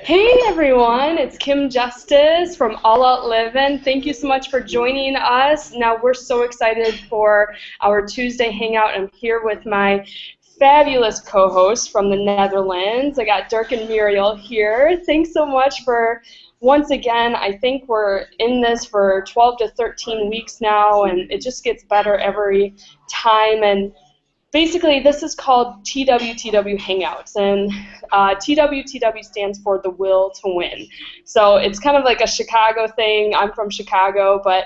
Hey everyone, it's Kim Justice from All Out Livin'. Thank you so much for joining us. Now we're so excited for our Tuesday hangout. I'm here with my fabulous co-hosts from the Netherlands. I got Dirk and Muriel here. Thanks so much for once again. I think we're in this for 12 to 13 weeks now, and it just gets better every time. And basically, this is called TWTW Hangouts, and TWTW stands for the will to win. So it's kind of like a Chicago thing. I'm from Chicago, but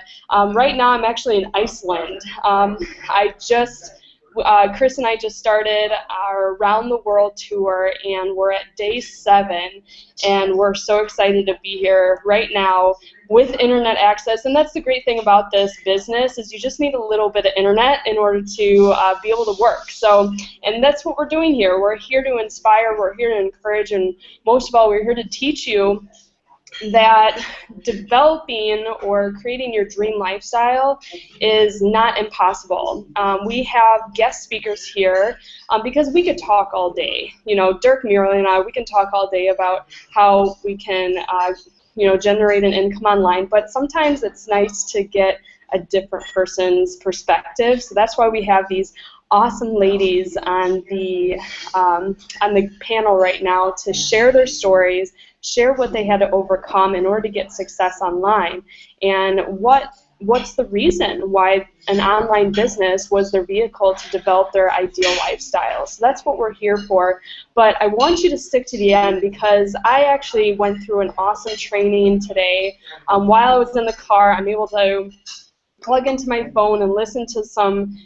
right now I'm actually in Iceland. Chris and I just started our Round the World tour, and we're at day 7, and we're so excited to be here right now with internet access. And that's the great thing about this business, is you just need a little bit of internet in order to be able to work. So, and that's what we're doing here. We're here to inspire, we're here to encourage, and most of all, we're here to teach you that developing or creating your dream lifestyle is not impossible. We have guest speakers here because we could talk all day. You know, Dirk, Muriel, and I, we can talk all day about how we can generate an income online, but sometimes it's nice to get a different person's perspective. So that's why we have these awesome ladies on the panel right now to share their stories, share what they had to overcome in order to get success online, and what's the reason why an online business was their vehicle to develop their ideal lifestyle. So that's what we're here for. But I want you to stick to the end, because I actually went through an awesome training today. While I was in the car, I'm able to plug into my phone and listen to some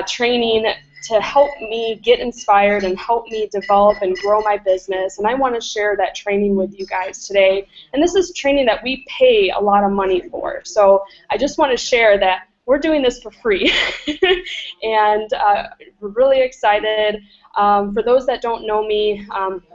training to help me get inspired and help me develop and grow my business. And I want to share that training with you guys today. And this is training that we pay a lot of money for. So I just want to share that we're doing this for free. And we're really excited. For those that don't know me,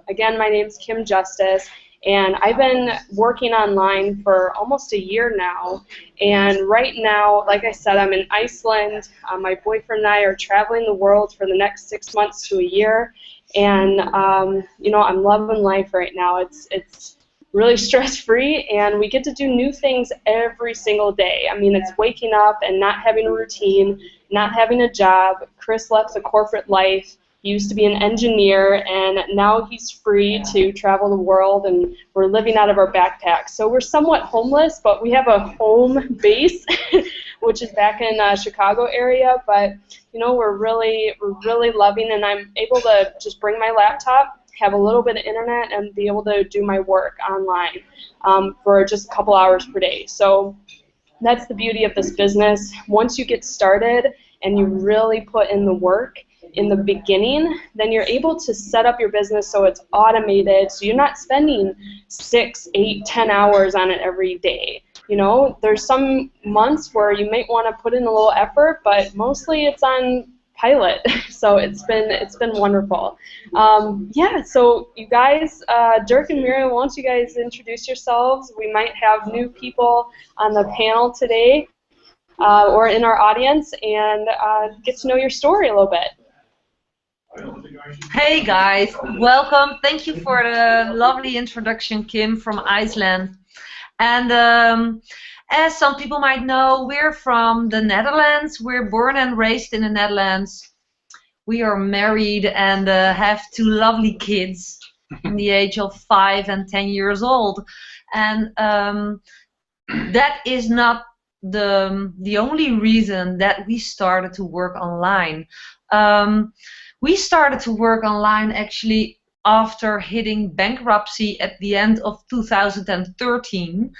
again, my name's Kim Justice. And I've been working online for almost a year now. And right now, like I said, I'm in Iceland. My boyfriend and I are traveling the world for the next 6 months to a year. And, I'm loving life right now. It's really stress-free, and we get to do new things every single day. I mean, it's waking up and not having a routine, not having a job. Chris left the corporate life. He used to be an engineer, and now he's free to travel the world, and we're living out of our backpacks. So we're somewhat homeless, but we have a home base, which is back in Chicago area. But we're really loving, and I'm able to just bring my laptop, have a little bit of internet, and be able to do my work online for just a couple hours per day. So that's the beauty of this business. Once you get started and you really put in the work in the beginning, then you're able to set up your business so it's automated, so you're not spending 6, 8, 10 hours on it every day. There's some months where you might want to put in a little effort, but mostly it's on pilot. So it's been wonderful. So you guys, Dirk and Miriam, why don't you guys introduce yourselves? We might have new people on the panel today or in our audience, and get to know your story a little bit. Hey guys, welcome. Thank you for the lovely introduction, Kim from Iceland. And as some people might know, we're from the Netherlands. We're born and raised in the Netherlands. We are married and have 2 lovely kids in the age of 5 and 10 years old. And that is not the only reason that we started to work online. We started to work online actually after hitting bankruptcy at the end of 2013.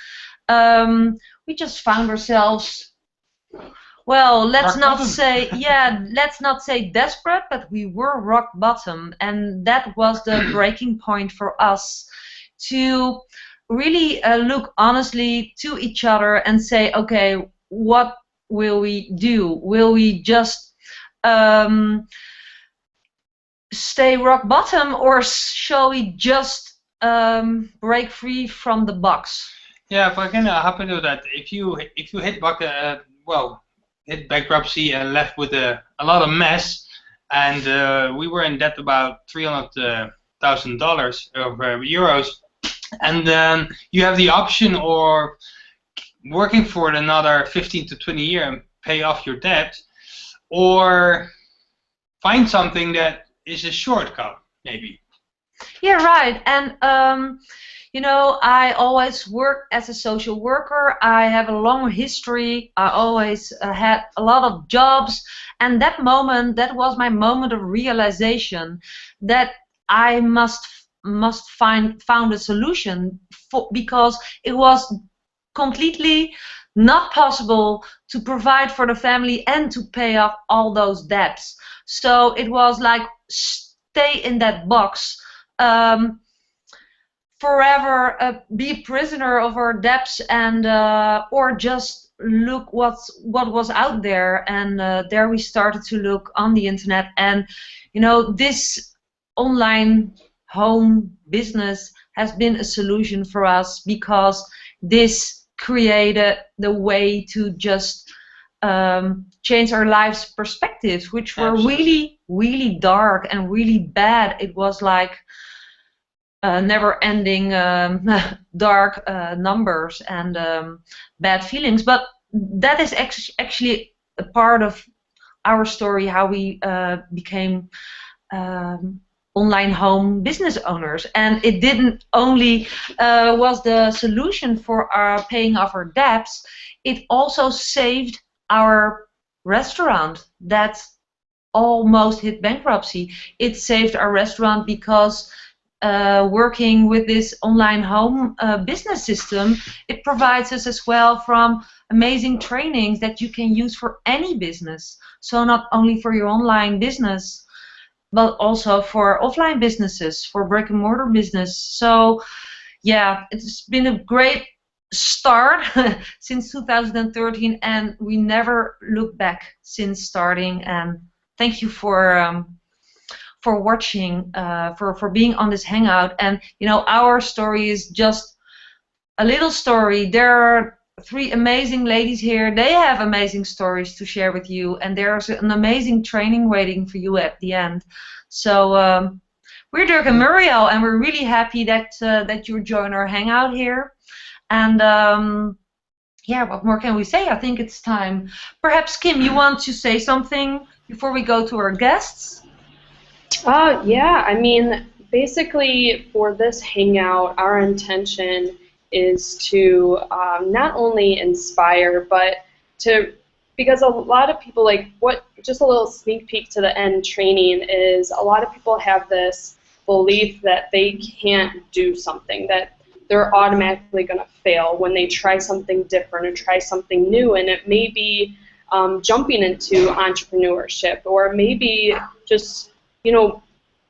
We just found ourselves, well, let's not say desperate, but we were rock bottom, and that was the breaking point for us to really look honestly to each other and say, okay, what will we do? Will we just stay rock bottom, or shall we just break free from the box? Yeah, if I can hop into that, if you hit hit bankruptcy and left with a lot of mess, and we were in debt about $300,000 of euros, and then you have the option or working for another 15 to 20 years and pay off your debt, or find something that is a shortcut, maybe. Yeah, right. And you know, I always worked as a social worker. I have a long history. I always had a lot of jobs, and that was my moment of realization that I must found a solution because it was completely not possible to provide for the family and to pay off all those debts. So it was like, stay in that box. Forever be a prisoner of our debts, and or just look what was out there. And there we started to look on the internet, and you know, this online home business has been a solution for us, because this created the way to just change our lives' perspectives, which were really dark and really bad. It was like never-ending dark numbers and bad feelings. But that is actually a part of our story, how we became online home business owners. And it didn't only was the solution for our paying off our debts, it also saved our restaurant that almost hit bankruptcy. It saved our restaurant because working with this online home business system, it provides us as well from amazing trainings that you can use for any business. So not only for your online business, but also for offline businesses, for brick and mortar business. So yeah, it's been a great start since 2013, and we never look back since starting. And thank you for watching, for being on this hangout. And you know, our story is just a little story. There are 3 amazing ladies here. They have amazing stories to share with you, and there's an amazing training waiting for you at the end. So we're Dirk and Muriel, and we're really happy that you join our hangout here. And yeah, what more can we say? I think it's time. Perhaps Kim, you want to say something before we go to our guests? Yeah, I mean, basically for this hangout, our intention is to not only inspire, but because a lot of people, like, just a little sneak peek to the end training is, a lot of people have this belief that they can't do something, that they're automatically going to fail when they try something different or try something new. And it may be jumping into entrepreneurship, or maybe just, you know,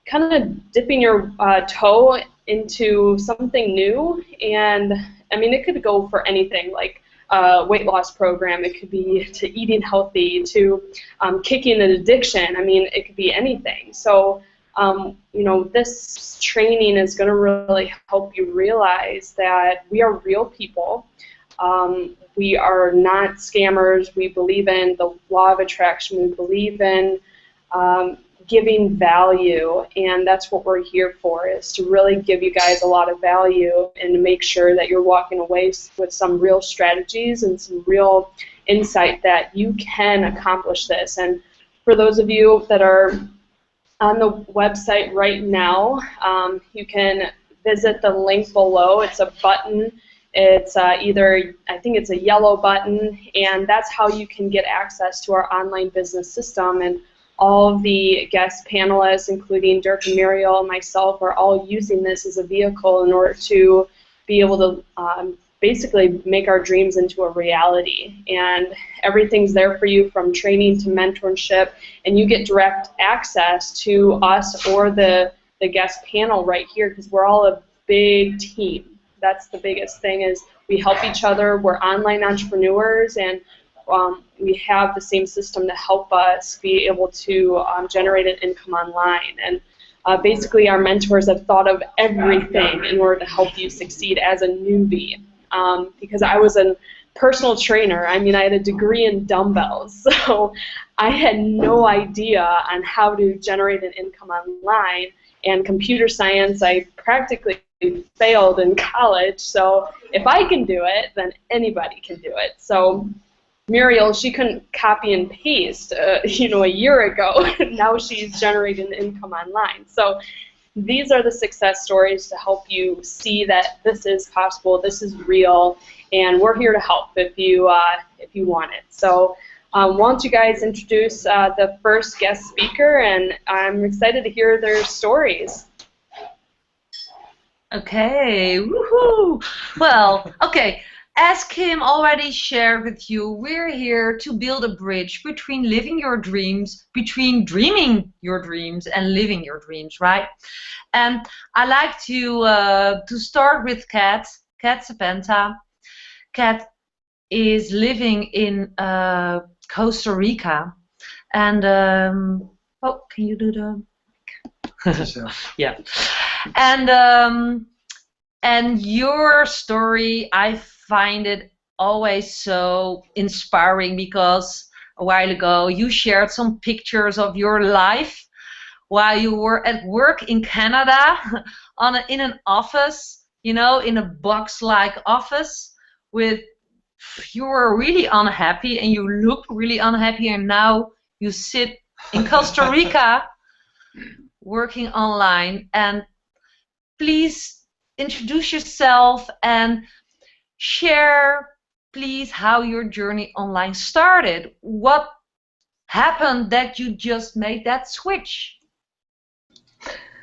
kind of dipping your toe into something new. And I mean, it could go for anything, like a weight loss program. It could be to eating healthy, to kicking an addiction. I mean, it could be anything. So you know, this training is going to really help you realize that we are real people. We are not scammers. We believe in the law of attraction. We believe in giving value, and that's what we're here for, is to really give you guys a lot of value and to make sure that you're walking away with some real strategies and some real insight that you can accomplish this. And for those of you that are on the website right now, you can visit the link below. It's a button. It's either, I think it's a yellow button, and that's how you can get access to our online business system. And all of the guest panelists, including Dirk and Muriel and myself, are all using this as a vehicle in order to be able to basically make our dreams into a reality. And everything's there for you, from training to mentorship, and you get direct access to us or the guest panel right here, because we're all a big team. That's the biggest thing, is we help each other. We're online entrepreneurs, and we have the same system to help us be able to generate an income online. And basically our mentors have thought of everything in order to help you succeed as a newbie. Because I was a personal trainer. I mean, I had a degree in dumbbells, so I had no idea on how to generate an income online. And computer science, I practically failed in college, so if I can do it, then anybody can do it. So Muriel, she couldn't copy and paste, a year ago. Now she's generating income online. So these are the success stories to help you see that this is possible, this is real, and we're here to help if you want it. So why don't you guys introduce the first guest speaker, and I'm excited to hear their stories. Okay, woohoo! Well, okay. As Kim already shared with you, we're here to build a bridge between living your dreams, between dreaming your dreams and living your dreams, right? And I like to start with Kat Sepenta. Kat is living in Costa Rica, and oh, can you do the? Yeah, and your story, I find it always so inspiring, because a while ago you shared some pictures of your life while you were at work in Canada in an office, in a box-like office with, you were really unhappy and you looked really unhappy, and now you sit in Costa Rica working online. And please introduce yourself and share, please, how your journey online started. What happened that you just made that switch?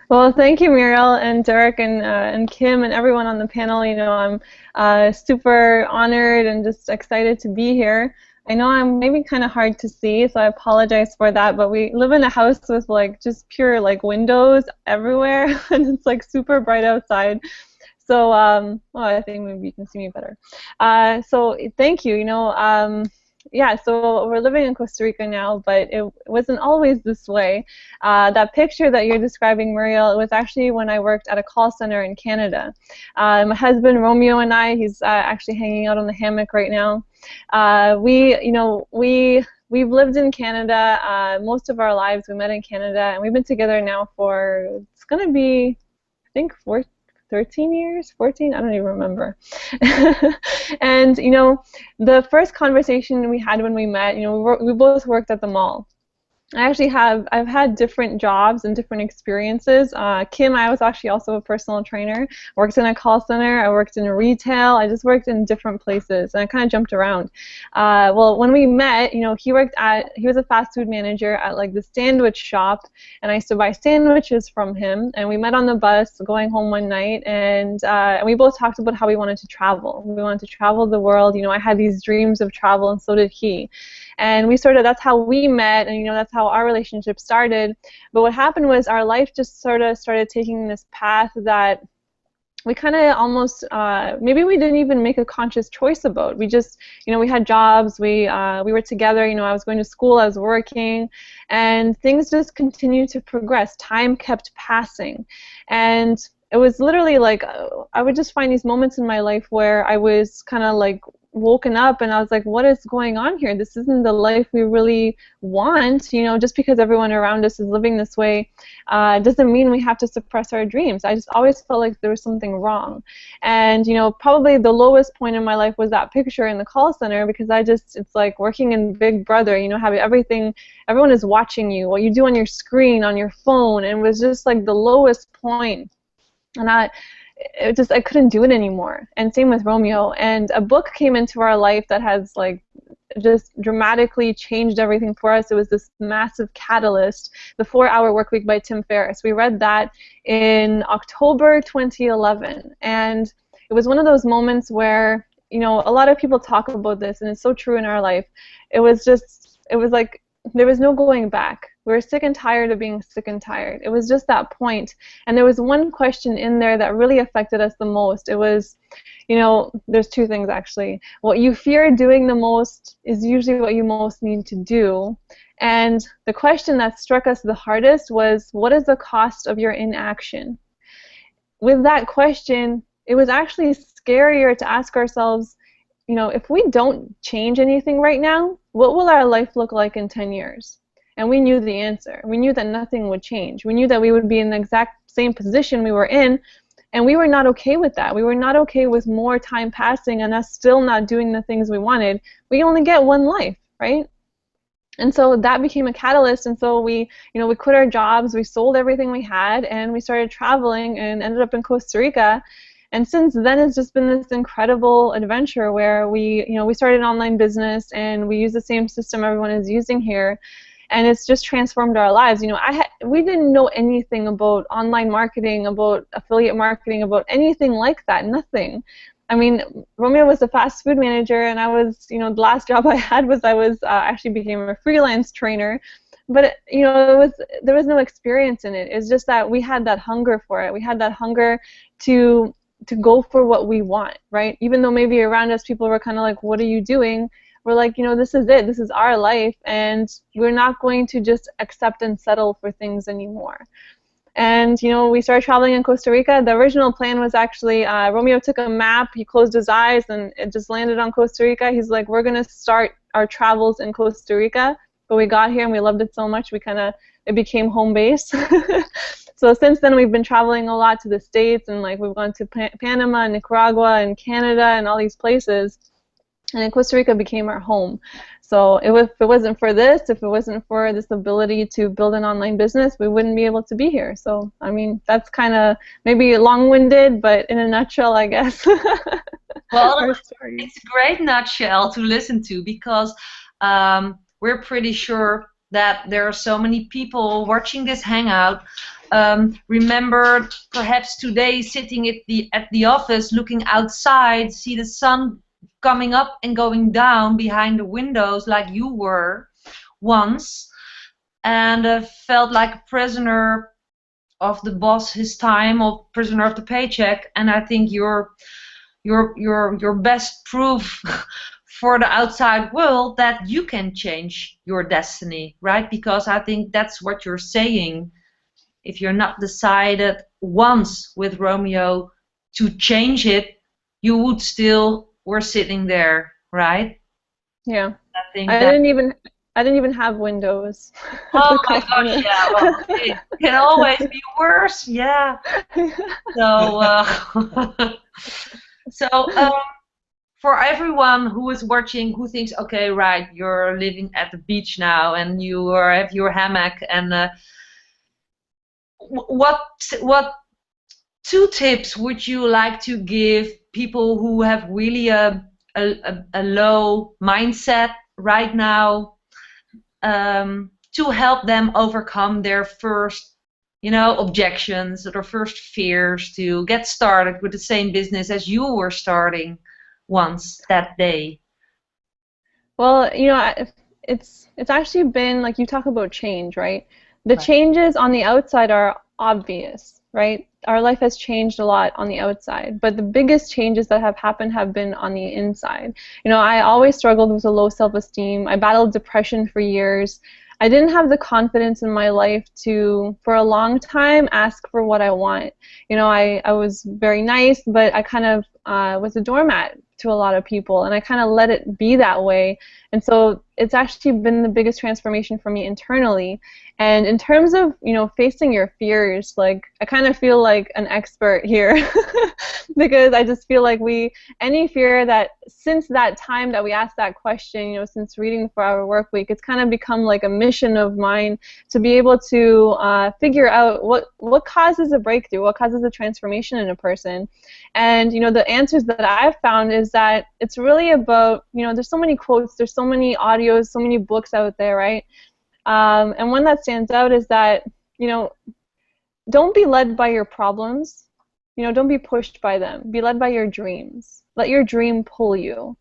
Well, thank you, Muriel and Derek and Kim and everyone on the panel. I'm super honored and just excited to be here. I know I'm maybe kind of hard to see, so I apologize for that, but we live in a house with just pure windows everywhere, and it's super bright outside. So, well, I think maybe you can see me better. So thank you. Yeah, so we're living in Costa Rica now, but it wasn't always this way. That picture that you're describing, Muriel, it was actually when I worked at a call center in Canada. My husband, Romeo, and I, he's actually hanging out on the hammock right now. We've lived in Canada most of our lives. We met in Canada, and we've been together now for, it's going to be, I think, 13 years, 14, I don't even remember. And the first conversation we had when we met, we both worked at the mall. I've had different jobs and different experiences. Kim, I was actually also a personal trainer. Worked in a call center. I worked in retail. I just worked in different places, and I kind of jumped around. Well, when we met, he was a fast food manager at the sandwich shop, and I used to buy sandwiches from him. And we met on the bus going home one night, and we both talked about how we wanted to travel. We wanted to travel the world. I had these dreams of travel, and so did he. And that's how we met, and that's how our relationship started. But what happened was our life just sort of started taking this path that we kind of almost, maybe we didn't even make a conscious choice about. We just, we had jobs, we were together, I was going to school, I was working, and things just continued to progress. Time kept passing. And it was literally I would just find these moments in my life where I was kind of woken up, and I was like, what is going on here? This isn't the life we really want. Just because everyone around us is living this way doesn't mean we have to suppress our dreams. I just always felt like there was something wrong. And probably the lowest point in my life was that picture in the call center, because it's like working in Big Brother, having everything, everyone is watching you, what you do on your screen, on your phone, and it was just the lowest point. And I couldn't do it anymore. And same with Romeo. And a book came into our life that has just dramatically changed everything for us. It was this massive catalyst, The 4-Hour Workweek by Tim Ferriss. We read that in October 2011. And it was one of those moments where, a lot of people talk about this, and it's so true in our life. It was like there was no going back. We were sick and tired of being sick and tired. It was just that point. And there was one question in there that really affected us the most. It was, there's two things actually. What you fear doing the most is usually what you most need to do. And the question that struck us the hardest was, what is the cost of your inaction? With that question, it was actually scarier to ask ourselves, if we don't change anything right now, what will our life look like in 10 years? And we knew the answer. We knew that nothing would change. We knew that we would be in the exact same position we were in, And we were not okay with that. We were not okay with more time passing and us still not doing the things we wanted. We only get one life, right? And so that became a catalyst, and so we quit our jobs, we sold everything we had, and we started traveling and ended up in Costa Rica. And since then, it's just been this incredible adventure where we started an online business, and we use the same system everyone is using here, and it's just transformed our lives. We didn't know anything about online marketing, about affiliate marketing, about anything like that, nothing. I mean, Romeo was a fast food manager, and I was, the last job I had was I was actually became a freelance trainer, but there was no experience in it. It's just that we had that hunger for it. We had that hunger to go for what we want, right? Even though maybe around us people were kind of like, "What are you doing?" We're like, this is it. This is our life, and we're not going to just accept and settle for things anymore. And we started traveling in Costa Rica. The original plan was actually Romeo took a map, he closed his eyes, and it just landed on Costa Rica. He's like, we're gonna start our travels in Costa Rica. But we got here and we loved it so much, it became home base. So since then we've been traveling a lot to the States, and we've gone to Panama, Nicaragua, and Canada, and all these places. And then Costa Rica became our home. So if it wasn't for this, if it wasn't for this ability to build an online business, we wouldn't be able to be here. So, I mean, that's kind of maybe long-winded, but in a nutshell, I guess. Well, it's a great nutshell to listen to, because we're pretty sure that there are so many people watching this Hangout. Remember, perhaps today sitting at the office, looking outside, see the sun coming up and going down behind the windows like you were once, and felt like a prisoner of the boss his time, or prisoner of the paycheck. And I think you're best proof for the outside world that you can change your destiny, right? Because I think that's what you're saying. If you're not decided once with Romeo to change it, you would still were sitting there, right? Yeah. I didn't even have windows. Oh my gosh, yeah. Well, it can always be worse, yeah. So, for everyone who is watching, who thinks, okay, right, you're living at the beach now, and you have your hammock, and what 2 tips would you like to give people who have really a low mindset right now, to help them overcome their first, objections, or their first fears to get started with the same business as you were starting once that day? Well, it's actually been, like, you talk about change, right? The changes on the outside are obvious, right? Our life has changed a lot on the outside, but the biggest changes that have happened have been on the inside. I always struggled with a low self-esteem. I battled depression for years. I didn't have the confidence in my life to, for a long time, ask for what I want. I was very nice, but I kind of was a doormat to a lot of people, and I kind of let it be that way. And so it's actually been the biggest transformation for me internally. And in terms of, facing your fears, like, I kind of feel like an expert here because I just feel like any fear that, since that time that we asked that question, since reading the 4-Hour Workweek, it's kind of become like a mission of mine to be able to figure out what causes a breakthrough, what causes a transformation in a person. And, the answers that I've found is that it's really about, there's so many quotes, there's so many audios, so many books out there, right? And one that stands out is that, don't be led by your problems. Don't be pushed by them. Be led by your dreams. Let your dream pull you.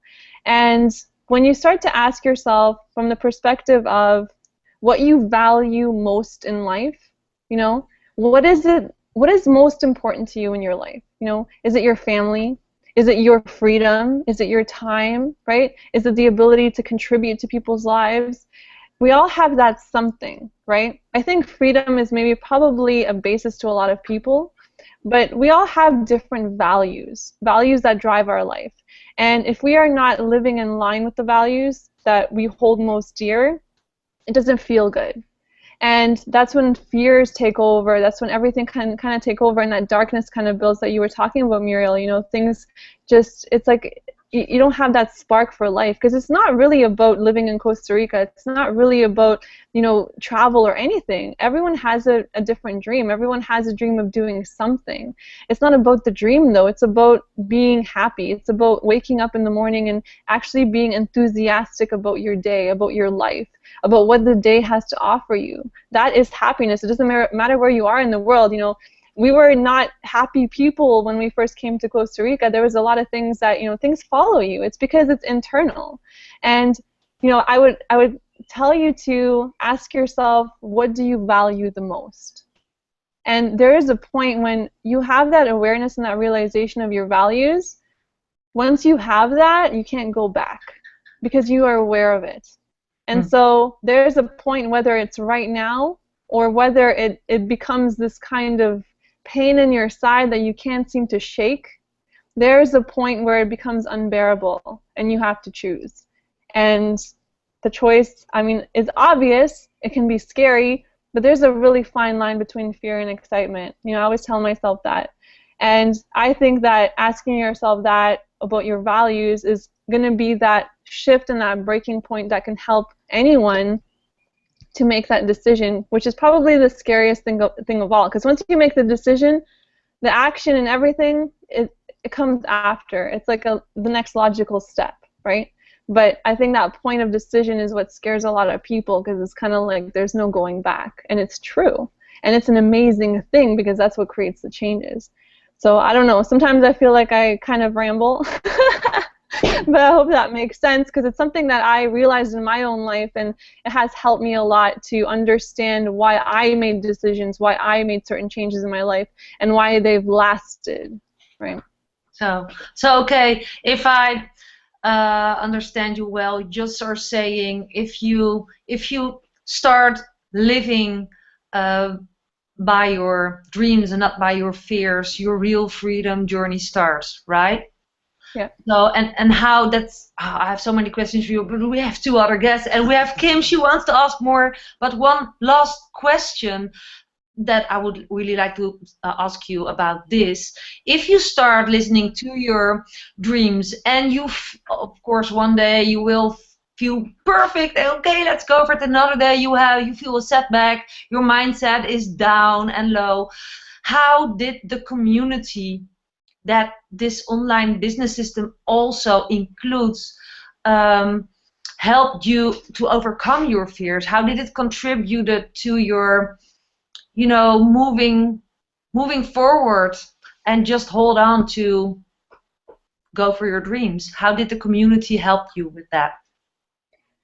And when you start to ask yourself from the perspective of what you value most in life, what is most important to you in your life? Is it your family? Is it your freedom? Is it your time, right? Is it the ability to contribute to people's lives? We all have that something, right? I think freedom is maybe probably a basis to a lot of people, but we all have different values that drive our life. And if we are not living in line with the values that we hold most dear, it doesn't feel good. And that's when fears take over. That's when everything can kind of take over, and that darkness kind of builds that you were talking about, Muriel. You know, things just, it's like you don't have that spark for life, because it's not really about living in Costa Rica. It's not really about, you know, travel or anything. Everyone has a different dream. Everyone has a dream of doing something. It's not about the dream, though. It's about being happy. It's about waking up in the morning and actually being enthusiastic about your day, about your life, about what the day has to offer you. That is happiness. It doesn't matter where you are in the world. You know, we were not happy people when we first came to Costa Rica. There was a lot of things that, you know, things follow you. It's because it's internal. And, you know, I would tell you to ask yourself, what do you value the most? And there is a point when you have that awareness and that realization of your values. Once you have that, you can't go back, because you are aware of it. And so there's a point, whether it's right now or whether it becomes this kind of pain in your side that you can't seem to shake, there's a point where it becomes unbearable and you have to choose. And the choice, I mean, is obvious. It can be scary, but there's a really fine line between fear and excitement. You know, I always tell myself that. And I think that asking yourself that about your values is going to be that shift and that breaking point that can help anyone to make that decision, which is probably the scariest thing of all. Because once you make the decision, the action and everything, it comes after. It's like the next logical step, right? But I think that point of decision is what scares a lot of people, because it's kind of like there's no going back. And it's true. And it's an amazing thing, because that's what creates the changes. So I don't know. Sometimes I feel like I kind of ramble. But I hope that makes sense, because it's something that I realized in my own life, and it has helped me a lot to understand why I made decisions, why I made certain changes in my life, and why they've lasted, right? So okay, if I understand you well, you just are saying if you start living by your dreams and not by your fears, your real freedom journey starts, right? Yeah. So and how that's, I have so many questions for you, but we have two other guests, and we have Kim. She wants to ask more, but one last question that I would really like to ask you about this. If you start listening to your dreams, and you, of course, one day you will feel perfect, okay, let's go for it. Another day you feel a setback, your mindset is down and low. How did the community that this online business system also includes helped you to overcome your fears? How did it contribute to your, you know, moving forward and just hold on to go for your dreams? How did the community help you with that?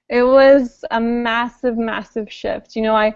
It was a massive, massive shift. You know,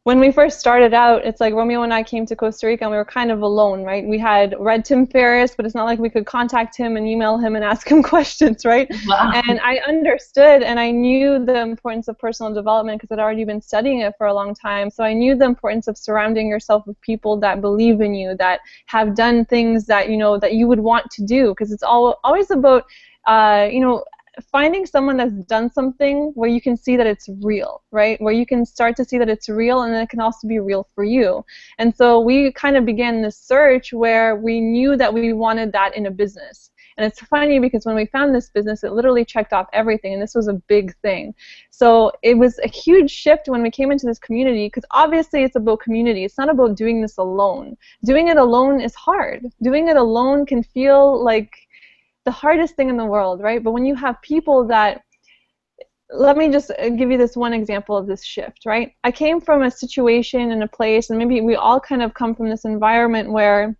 when we first started out, it's like Romeo and I came to Costa Rica and we were kind of alone, right? We had read Tim Ferriss, but it's not like we could contact him and email him and ask him questions, right? Wow. And I understood, and I knew the importance of personal development because I'd already been studying it for a long time. So I knew the importance of surrounding yourself with people that believe in you, that have done things that, you know, that you would want to do, because it's always about, you know, finding someone that's done something where you can see that it's real, right? Where you can start to see that it's real, and then it can also be real for you. And so we kind of began this search where we knew that we wanted that in a business. And it's funny because when we found this business, it literally checked off everything, and this was a big thing. So it was a huge shift when we came into this community, because obviously it's about community. It's not about doing this alone. Doing it alone is hard. Doing it alone can feel like the hardest thing in the world, right? But when you have people that, let me just give you this one example of this shift, right? I came from a situation in a place, and maybe we all kind of come from this environment where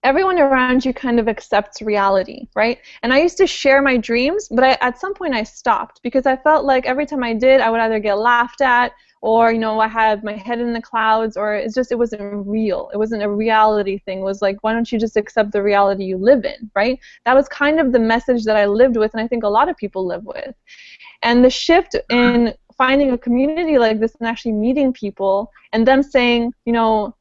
everyone around you kind of accepts reality, right? And I used to share my dreams, but at some point I stopped, because I felt like every time I did, I would either get laughed at, or, you know, I had my head in the clouds, or it wasn't real. It wasn't a reality thing. It was like, why don't you just accept the reality you live in, right? That was kind of the message that I lived with, and I think a lot of people live with. And the shift in finding a community like this and actually meeting people and them saying, you know,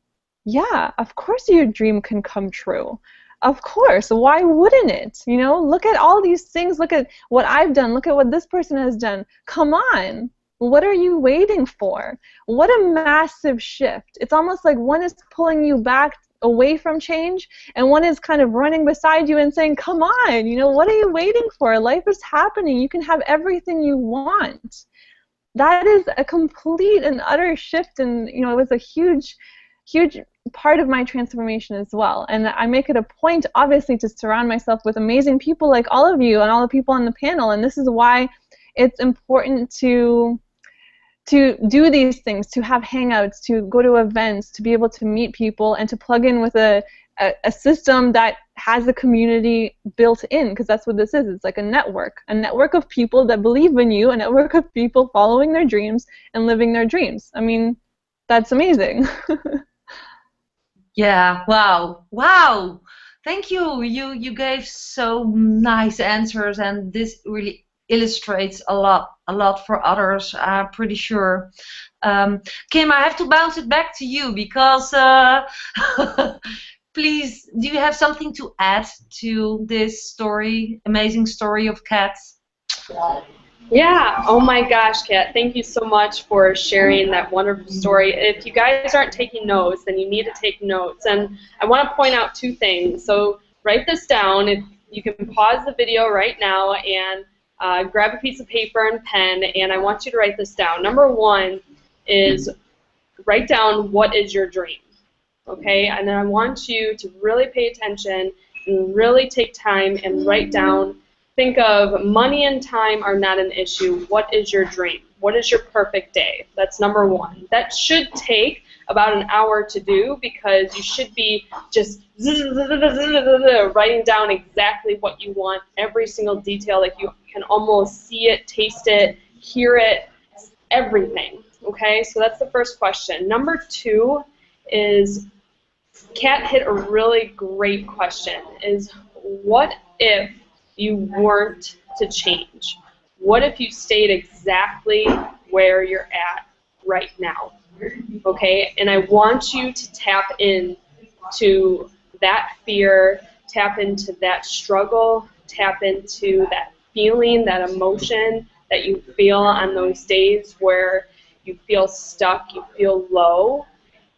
yeah, of course your dream can come true. Of course, why wouldn't it? You know, look at all these things. Look at what I've done. Look at what this person has done. Come on. What are you waiting for? What a massive shift. It's almost like one is pulling you back away from change, and one is kind of running beside you and saying, come on, you know, what are you waiting for? Life is happening. You can have everything you want. That is a complete and utter shift, and you know, it was a huge part of my transformation as well. And I make it a point, obviously, to surround myself with amazing people like all of you and all the people on the panel, and this is why it's important to do these things, to have hangouts, to go to events, to be able to meet people, and to plug in with a system that has a community built in, because that's what this is. It's like a network of people that believe in you, a network of people following their dreams and living their dreams. I mean, that's amazing. Yeah, wow, wow. Thank you. You gave so nice answers, and this really illustrates a lot for others, I'm pretty sure. Kim, I have to bounce it back to you because please, do you have something to add to this story, amazing story of Kat? Yeah, oh my gosh, Kat, thank you so much for sharing that wonderful story. If you guys aren't taking notes, then you need to take notes. And I want to point out two things. So write this down. If you can pause the video right now and grab a piece of paper and pen, and I want you to write this down. Number one is write down what is your dream, okay? And then I want you to really pay attention and really take time and write down. Think of money and time are not an issue. What is your dream? What is your perfect day? That's number one. That should take about an hour to do, because you should be just writing down exactly what you want, every single detail. Like you can almost see it, taste it, hear it, everything. Okay, so that's the first question. Number two is, Kat hit a really great question, is what if you weren't to change? What if you stayed exactly where you're at right now? Okay, and I want you to tap into that fear, tap into that struggle, tap into that feeling, that emotion that you feel on those days where you feel stuck, you feel low,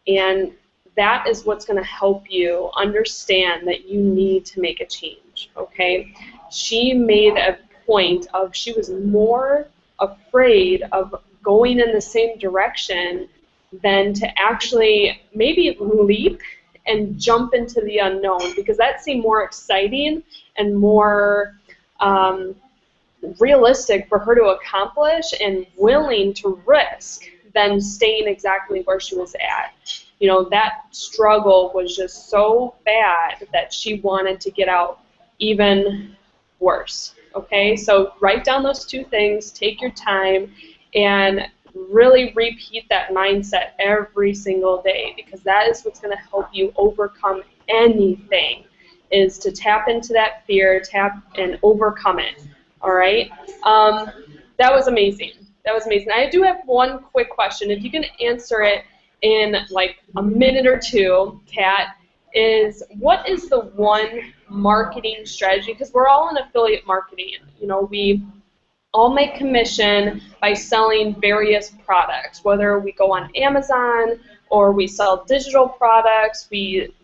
and that is what's going to help you understand that you need to make a change, okay? She made a point of, she was more afraid of going in the same direction than to actually maybe leap and jump into the unknown, because that seemed more exciting and more realistic for her to accomplish and willing to risk than staying exactly where she was at. You know, that struggle was just so bad that she wanted to get out even worse. Okay, so write down those two things, take your time, and really repeat that mindset every single day, because that is what's going to help you overcome anything, is to tap into that fear, tap and overcome it. All right? That was amazing. That was amazing. I do have one quick question. If you can answer it in like a minute or two, Kat, is what is the one marketing strategy? Because we're all in affiliate marketing. You know, we all make commission by selling various products, whether we go on Amazon or we sell digital products. We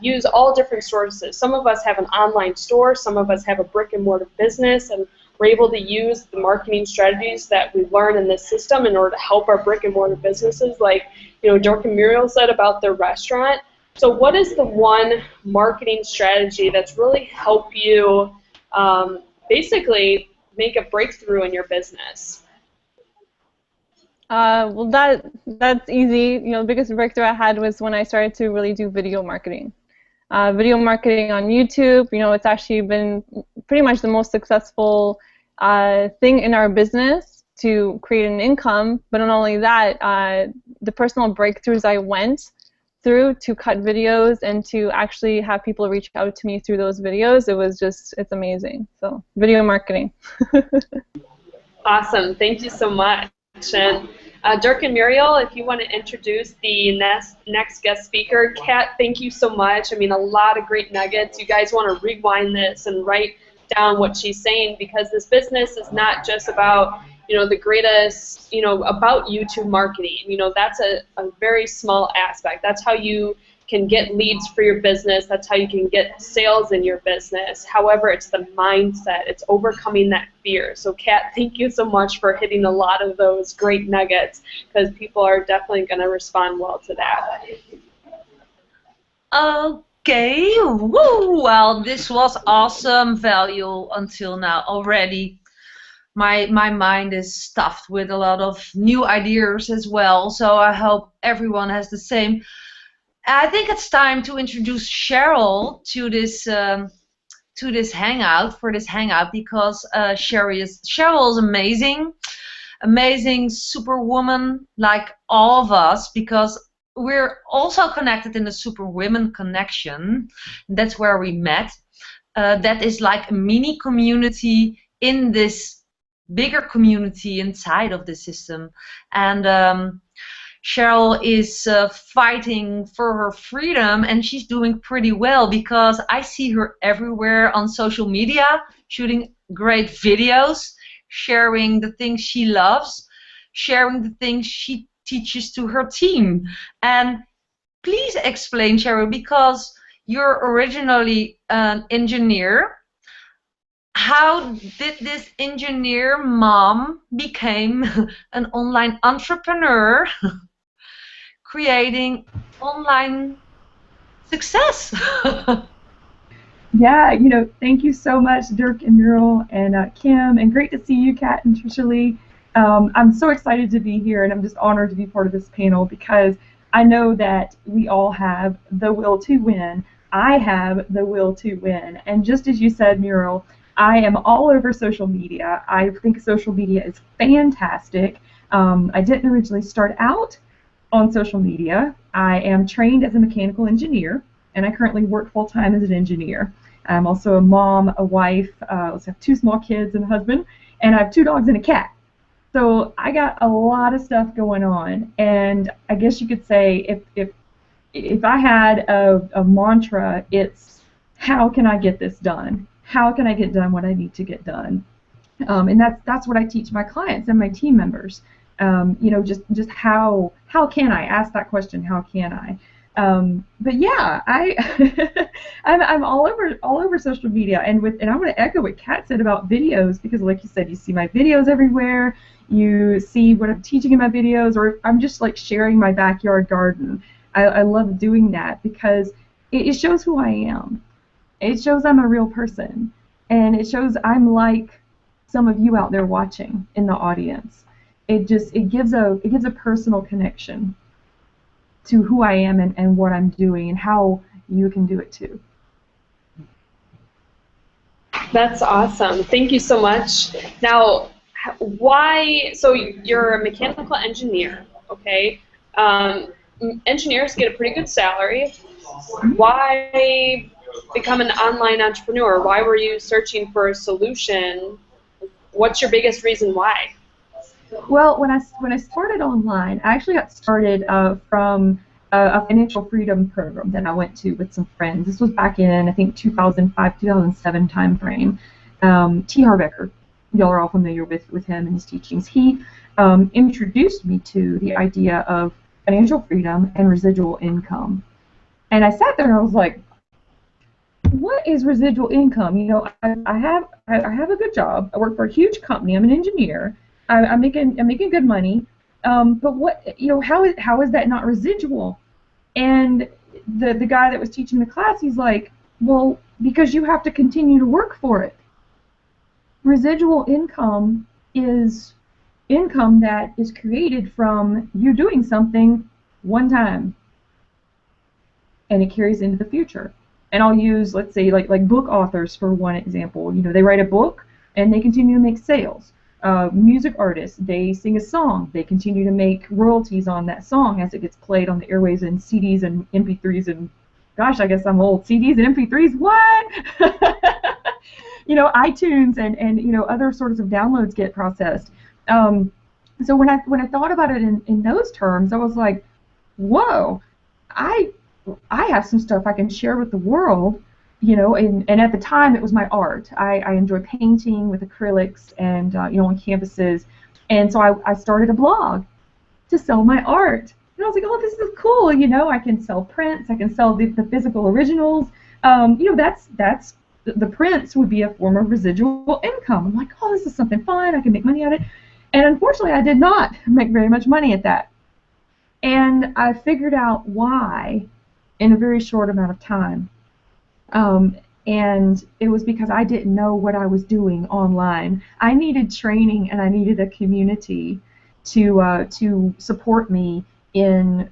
use all different sources. Some of us have an online store, some of us have a brick and mortar business, and we're able to use the marketing strategies that we learn in this system in order to help our brick and mortar businesses, like, you know, Dirk and Muriel said about their restaurant. So what is the one marketing strategy that's really helped you basically make a breakthrough in your business? Well, that's easy. You know, the biggest breakthrough I had was when I started to really do video marketing. Video marketing on YouTube, you know, it's actually been pretty much the most successful thing in our business to create an income. But not only that, the personal breakthroughs I went through to cut videos and to actually have people reach out to me through those videos, it was just, it's amazing. So, video marketing. Awesome. Thank you so much. And Dirk and Muriel, if you want to introduce the next guest speaker. Kat, thank you so much. I mean, a lot of great nuggets. You guys want to rewind this and write down what she's saying, because this business is not just about, the greatest, about YouTube marketing. That's a very small aspect. That's how you can get leads for your business. That's how you can get sales in your business. However, it's the mindset. It's overcoming that fear. So, Kat, thank you so much for hitting a lot of those great nuggets, because people are definitely going to respond well to that. Okay. Woo! Well, this was awesome value until now already. My mind is stuffed with a lot of new ideas as well. So I hope everyone has the same. I think it's time to introduce Cheryl to this hangout, because Cheryl is amazing superwoman like all of us, because we're also connected in the Superwomen Connection. That's where we met. That is like a mini community in this bigger community inside of the system, and Cheryl is fighting for her freedom, and she's doing pretty well, because I see her everywhere on social media, shooting great videos, sharing the things she loves, sharing the things she teaches to her team. And please explain, Cheryl, because you're originally an engineer. How did this engineer mom become an online entrepreneur creating online success? Yeah, thank you so much, Dirk and Muriel and Kim, and great to see you, Kat and Trisha Lee. I'm so excited to be here, and I'm just honored to be part of this panel, because I know that we all have the will to win. I have the will to win, and just as you said, Muriel, I am all over social media. I think social media is fantastic. I didn't originally start out on social media. I am trained as a mechanical engineer, and I currently work full-time as an engineer. I'm also a mom, a wife, I also have 2 small kids and a husband, and I have 2 dogs and a cat. So I got a lot of stuff going on, and I guess you could say if I had a mantra, it's how can I get this done? How can I get done what I need to get done? And that's what I teach my clients and my team members. Just how can I ask that question? How can I? But yeah, I'm all over social media, and I want to echo what Kat said about videos, because like you said, you see my videos everywhere. You see what I'm teaching in my videos, or I'm just like sharing my backyard garden. I love doing that, because it shows who I am. It shows I'm a real person, and it shows I'm like some of you out there watching in the audience. It gives a personal connection to who I am and what I'm doing, and how you can do it too. That's awesome. Thank you so much. Now, so you're a mechanical engineer, okay? Engineers get a pretty good salary. Why become an online entrepreneur? Why were you searching for a solution? What's your biggest reason why? Well, when I started online, I actually got started from a financial freedom program that I went to with some friends. This was back in, I think, 2005, 2007 time frame. T. Harbecker, y'all are all familiar with him and his teachings. He introduced me to the idea of financial freedom and residual income. And I sat there and I was like, what is residual income? I have a good job. I work for a huge company. I'm an engineer. I'm making good money. But what, how is that not residual? And the guy that was teaching the class, he's like, well, because you have to continue to work for it. Residual income is income that is created from you doing something one time, and it carries into the future. And I'll use, let's say, like book authors for one example. They write a book and they continue to make sales. Music artists, they sing a song, they continue to make royalties on that song as it gets played on the airwaves and CDs and MP3s and, gosh, I guess I'm old. CDs and MP3s, what? iTunes and other sorts of downloads get processed. So when I thought about it in those terms, I was like, whoa, I have some stuff I can share with the world. And at the time it was my art. I enjoy painting with acrylics and on campuses. And so I started a blog to sell my art. And I was like, oh, this is cool. You know, I can sell prints. I can sell the physical originals. You know, that's the prints would be a form of residual income. I'm like, oh, this is something fun. I can make money at it. And unfortunately, I did not make very much money at that. And I figured out why in a very short amount of time. And it was because I didn't know what I was doing online. I needed training, and I needed a community to support me in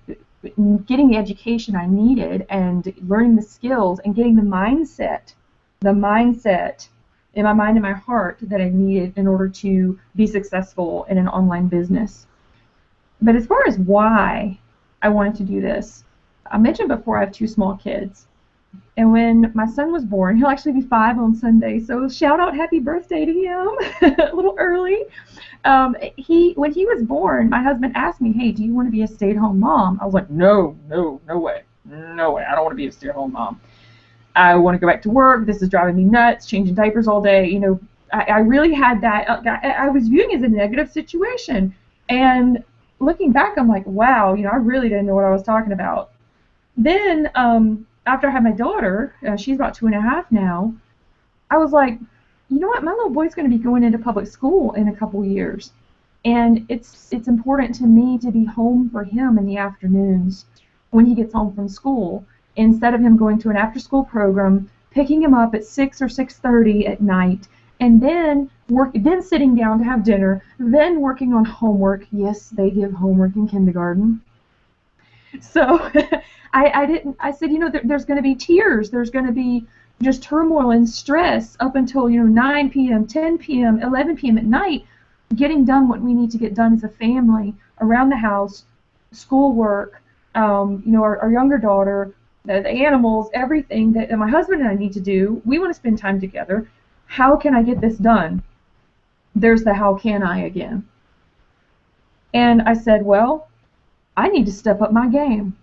getting the education I needed and learning the skills and getting the mindset in my mind and my heart that I needed in order to be successful in an online business. But as far as why I wanted to do this, I mentioned before I have 2 small kids. And when my son was born, he'll actually be 5 on Sunday, so shout out happy birthday to him a little early. When he was born, my husband asked me, hey, do you want to be a stay-at-home mom? I was like, no way. No way. I don't want to be a stay-at-home mom. I want to go back to work. This is driving me nuts, changing diapers all day. You know, I really had that. I was viewing it as a negative situation. And looking back, I'm like, wow, you know, I really didn't know what I was talking about. Then, after I had my daughter, she's about 2.5 now, I was like, you know what, my little boy's going to be going into public school in a couple years, and it's important to me to be home for him in the afternoons when he gets home from school, instead of him going to an after-school program, picking him up at 6 or 6:30 at night, and then sitting down to have dinner, then working on homework. Yes, they give homework in kindergarten. So I said, you know, there's going to be tears. There's going to be just turmoil and stress up until, you know, 9 p.m., 10 p.m., 11 p.m. at night, getting done what we need to get done as a family around the house, schoolwork, you know, our younger daughter, the animals, everything that my husband and I need to do. We want to spend time together. How can I get this done? There's the how can I again. And I said, well, I need to step up my game.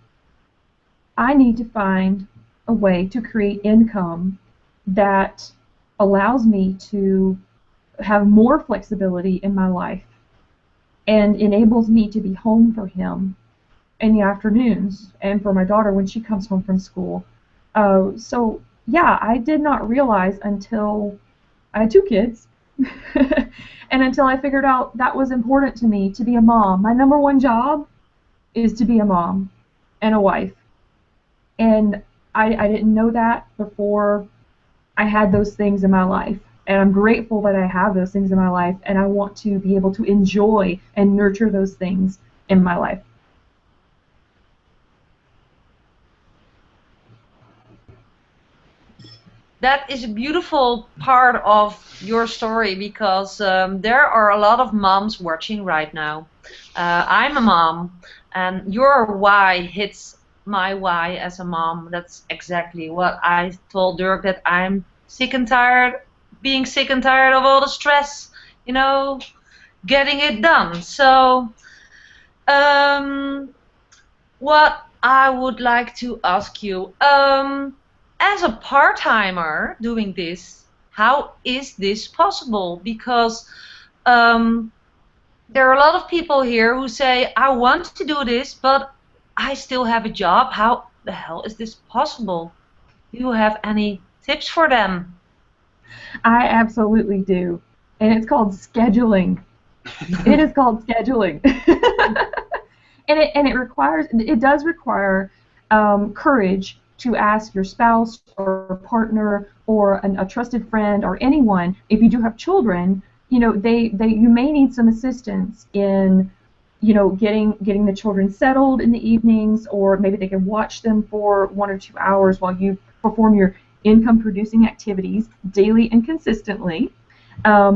I need to find a way to create income that allows me to have more flexibility in my life and enables me to be home for him in the afternoons and for my daughter when she comes home from school. So yeah, I did not realize until I had 2 kids and until I figured out that was important to me to be a mom. My number 1 job is to be a mom and a wife. And I didn't know that before I had those things in my life. And I'm grateful that I have those things in my life, and I want to be able to enjoy and nurture those things in my life. That is a beautiful part of your story, because there are a lot of moms watching right now. I'm a mom, and your why hits my why as a mom. That's exactly what I told Dirk, that I'm sick and tired, being sick and tired of all the stress, you know, getting it done. So what I would like to ask you, as a part-timer doing this, how is this possible? Because there are a lot of people here who say, I want to do this, but I still have a job. How the hell is this possible? Do you have any tips for them? I absolutely do. And it's called scheduling. It is called scheduling. and it does require courage to ask your spouse or partner or a trusted friend or anyone. If you do have children, you know, you may need some assistance in, you know, getting the children settled in the evenings, or maybe they can watch them for 1 or 2 hours while you perform your income producing activities daily and consistently. I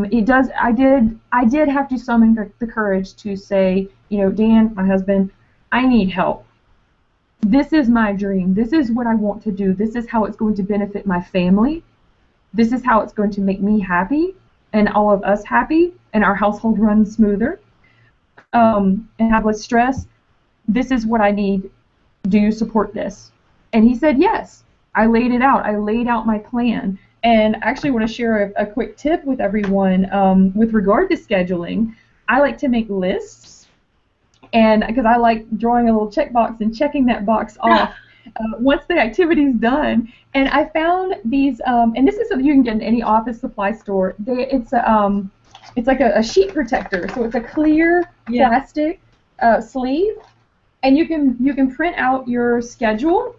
did have to summon the courage to say, you know, Dan, my husband, I need help. This is my dream. This is what I want to do. This is how it's going to benefit my family. This is how it's going to make me happy and all of us happy and our household run smoother. And have less stress. This is what I need. Do you support this? And he said yes. I laid it out. I laid out my plan. And I actually want to share a quick tip with everyone with regard to scheduling. I like to make lists, and because I like drawing a little checkbox and checking that box off once the activity's done. And I found these, and this is something you can get in any office supply store. It's like a sheet protector, so it's a clear plastic sleeve, and you can print out your schedule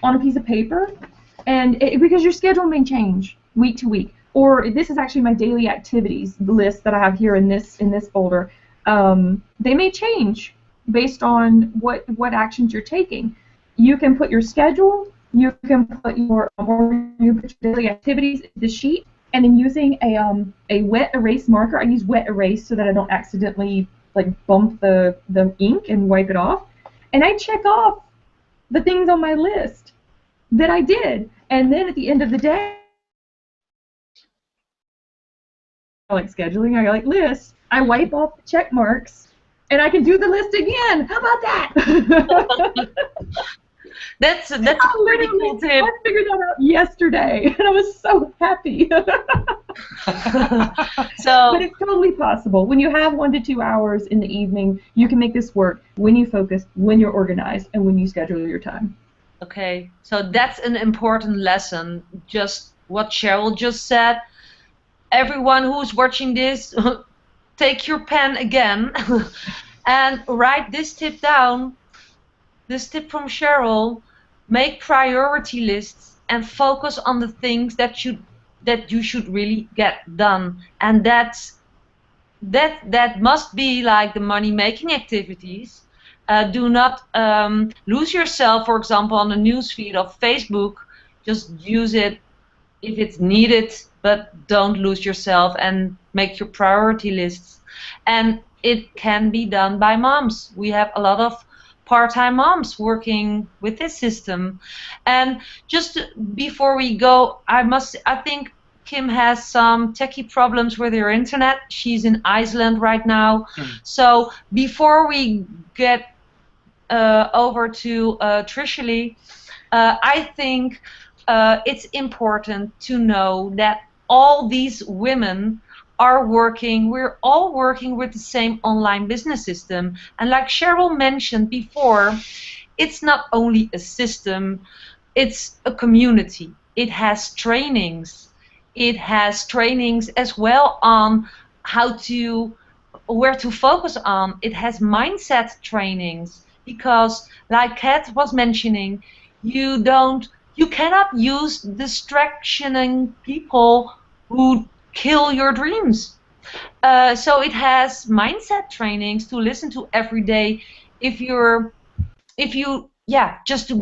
on a piece of paper, and because your schedule may change week to week. Or this is actually my daily activities list that I have here in this folder. They may change based on what actions you're taking. You can put your schedule, you can put your daily activities in the sheet, and then using a wet erase marker. I use wet erase so that I don't accidentally like bump the ink and wipe it off. And I check off the things on my list that I did, and then at the end of the day, I like scheduling, I like lists, I wipe off the check marks, and I can do the list again. How about that? That's a pretty cool tip. I figured that out yesterday, and I was so happy. But it's totally possible. When you have 1 to 2 hours in the evening, you can make this work when you focus, when you're organized, and when you schedule your time. Okay, so that's an important lesson, just what Cheryl just said. Everyone who's watching this, take your pen again and write this tip down. This tip from Cheryl: make priority lists and focus on the things that you should really get done. And that must be like the money-making activities. Do not lose yourself, for example, on the newsfeed of Facebook. Just use it if it's needed, but don't lose yourself and make your priority lists. And it can be done by moms. We have a lot of part-time moms working with this system. And just before we go, I think Kim has some techie problems with her internet. She's in Iceland right now. So before we get over to Trishali, I think it's important to know that all these women are working, we're all working with the same online business system. And like Cheryl mentioned before, it's not only a system, it's a community. It has trainings. It has trainings as well on where to focus on. It has mindset trainings, because like Kat was mentioning, you cannot use distractioning people who kill your dreams. So it has mindset trainings to listen to every day just to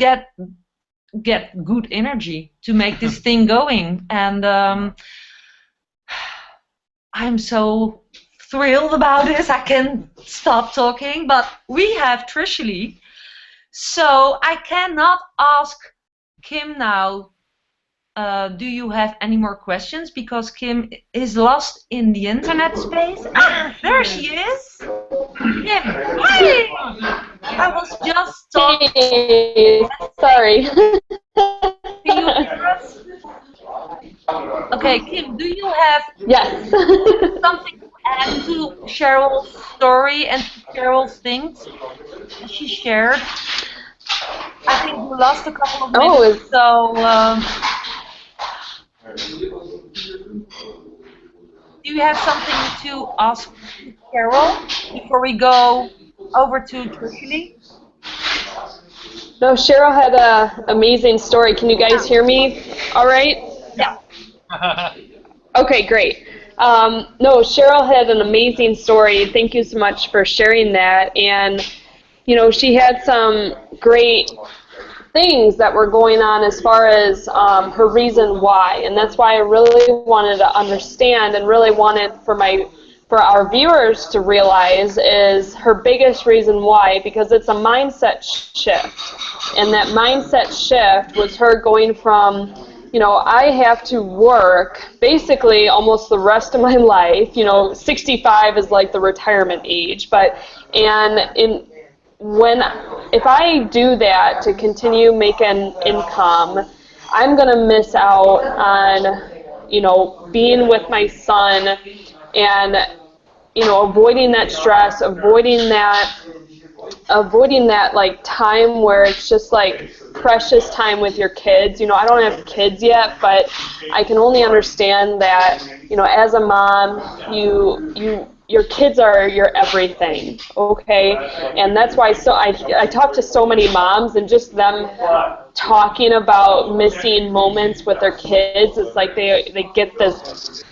get good energy to make this thing going. And I'm so thrilled about this. I can't stop talking, but we have Trishali. So I cannot ask Kim now, do you have any more questions? Because Kim is lost in the internet space. Ah, there she is. Kim, hi! I was just talking. Hey, sorry. Do you hear us? Okay, Kim, do you have something to add to Cheryl's story and to Cheryl's things that she shared? I think you lost a couple of minutes, do you have something to ask Cheryl before we go over to Trishali? No, Cheryl had an amazing story. Can you guys hear me all right? Yeah. Okay, great. No, Cheryl had an amazing story. Thank you so much for sharing that. And, you know, she had some great things that were going on as far as her reason why. And that's why I really wanted to understand and really wanted for our viewers to realize is her biggest reason why, because it's a mindset shift. And that mindset shift was her going from, you know, I have to work basically almost the rest of my life. You know, 65 is like the retirement age, if I do that to continue making income, I'm going to miss out on, you know, being with my son and avoiding that stress, avoiding that like time where it's just like precious time with your kids. I don't have kids yet, but I can only understand that, as a mom, your kids are your everything, okay? And that's why I talk to so many moms, and just them talking about missing moments with their kids, it's like they get this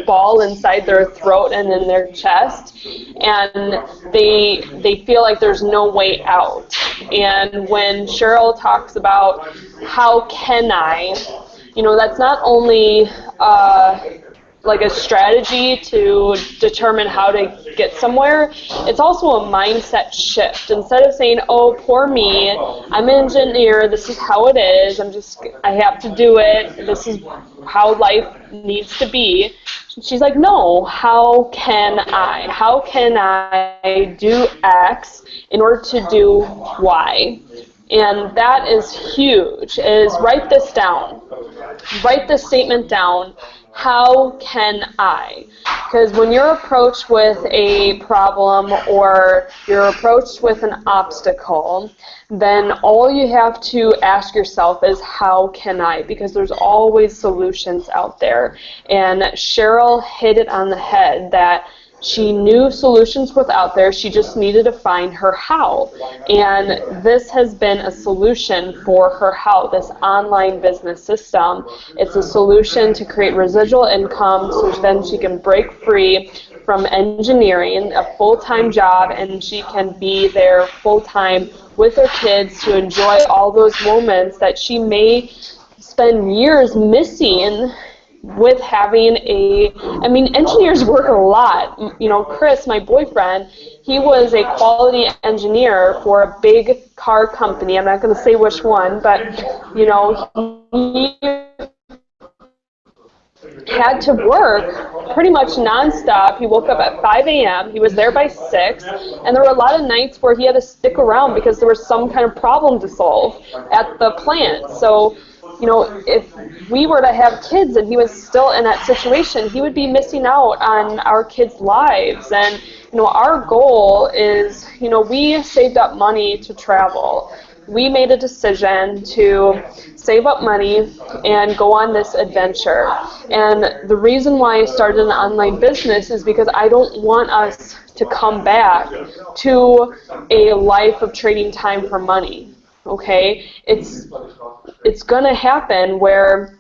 ball inside their throat and in their chest, and they feel like there's no way out. And when Cheryl talks about how can I, that's not only like a strategy to determine how to get somewhere, it's also a mindset shift. Instead of saying, oh, poor me, I'm an engineer, this is how it is, I have to do it, this is how life needs to be. She's like, no, how can I? How can I do X in order to do Y? And that is huge, is write this down. Write this statement down. How can I? Because when you're approached with a problem or you're approached with an obstacle, then all you have to ask yourself is, how can I? Because there's always solutions out there. And Cheryl hit it on the head that she knew solutions were out there, she just needed to find her how. And this has been a solution for her how, this online business system. It's a solution to create residual income so then she can break free from engineering, a full-time job, and she can be there full-time with her kids to enjoy all those moments that she may spend years missing with having engineers work a lot. Chris, my boyfriend, he was a quality engineer for a big car company. I'm not going to say which one, but, he had to work pretty much nonstop. He woke up at 5 a.m., he was there by 6, and there were a lot of nights where he had to stick around because there was some kind of problem to solve at the plant. So, if we were to have kids and he was still in that situation, he would be missing out on our kids' lives. And, our goal is, we saved up money to travel. We made a decision to save up money and go on this adventure. And the reason why I started an online business is because I don't want us to come back to a life of trading time for money. Okay? It's going to happen where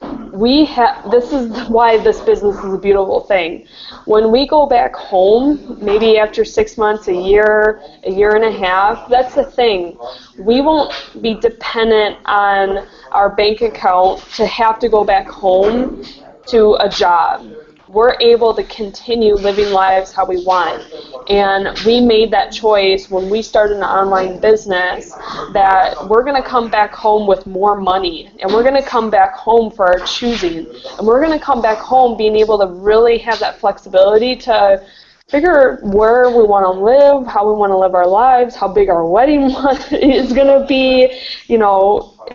this is why this business is a beautiful thing. When we go back home, maybe after 6 months, a year and a half, that's the thing. We won't be dependent on our bank account to have to go back home to a job. We're able to continue living lives how we want. And we made that choice when we started an online business that we're going to come back home with more money. And we're going to come back home for our choosing. And we're going to come back home being able to really have that flexibility to figure where we want to live, how we want to live our lives, how big our wedding is going to be.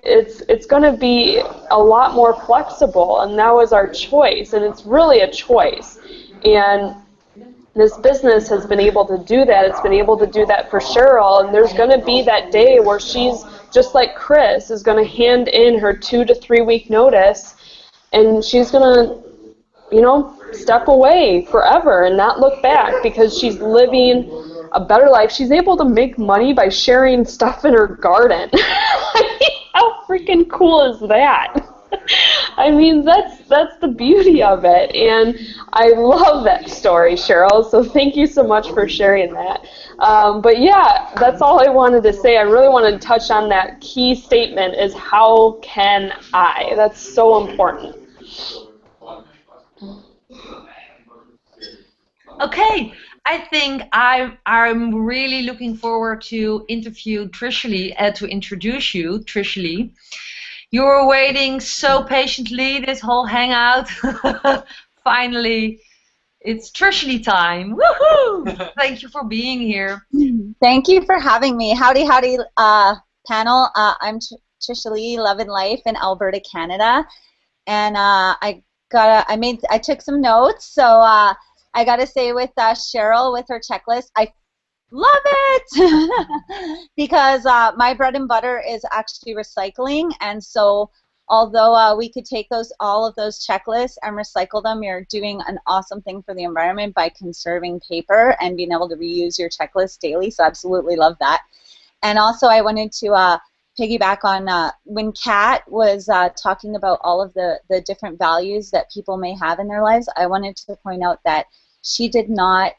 It's going to be a lot more flexible, and that was our choice, and it's really a choice. And this business has been able to do that. It's been able to do that for Cheryl, and there's going to be that day where she's, just like Chris, is going to hand in her 2 to 3 week notice, and she's going to, step away forever and not look back because she's living a better life. She's able to make money by sharing stuff in her garden. How freaking cool is that? That's the beauty of it, and I love that story, Cheryl, so thank you so much for sharing that. But yeah, that's all I wanted to say. I really wanted to touch on that key statement, is how can I? That's so important. Okay, I think I'm really looking forward to interview Tricia Lee, to introduce you, Tricia Lee. You were waiting so patiently this whole hangout. Finally, it's Tricia Lee time. Woohoo! Thank you for being here. Thank you for having me. Howdy, howdy, panel. I'm Tricia Lee, Love and Life in Alberta, Canada, and I took some notes. So I gotta say with Cheryl with her checklist, I love it because my bread and butter is actually recycling, and so although we could take all of those checklists and recycle them, you're doing an awesome thing for the environment by conserving paper and being able to reuse your checklist daily. So absolutely love that. And also I wanted to piggyback on when Kat was talking about all of the different values that people may have in their lives, I wanted to point out that she did not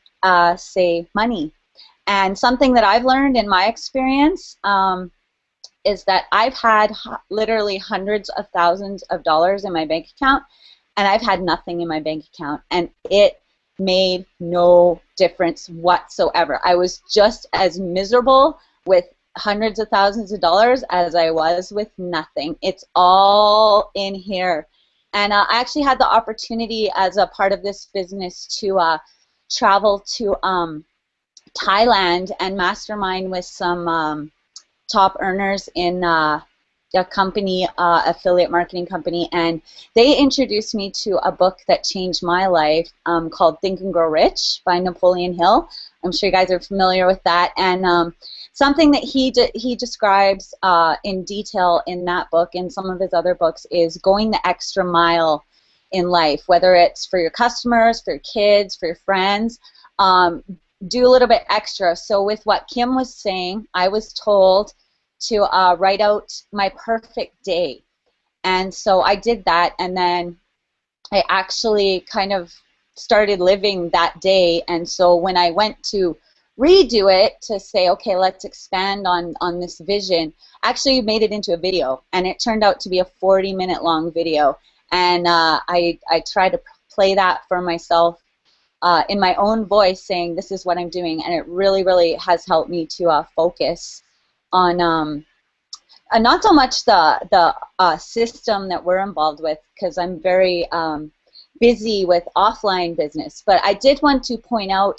say money. And something that I've learned in my experience is that I've had literally hundreds of thousands of dollars in my bank account, and I've had nothing in my bank account, and it made no difference whatsoever. I was just as miserable with hundreds of thousands of dollars as I was with nothing. It's all in here. And I actually had the opportunity as a part of this business to travel to Thailand and mastermind with some top earners in a company, affiliate marketing company, and they introduced me to a book that changed my life called Think and Grow Rich by Napoleon Hill. I'm sure you guys are familiar with that, and something that he describes in detail in that book and some of his other books is going the extra mile in life, whether it's for your customers, for your kids, for your friends. Do a little bit extra. So with what Kim was saying, I was told to write out my perfect day. And so I did that, and then I actually kind of started living that day. And so when I went to redo it to say, okay, let's expand on this vision, I actually made it into a video, and it turned out to be a 40-minute long video. And I tried to play that for myself in my own voice, saying this is what I'm doing, and it really, really has helped me to focus on not so much the system that we're involved with, because I'm very busy with offline business. But I did want to point out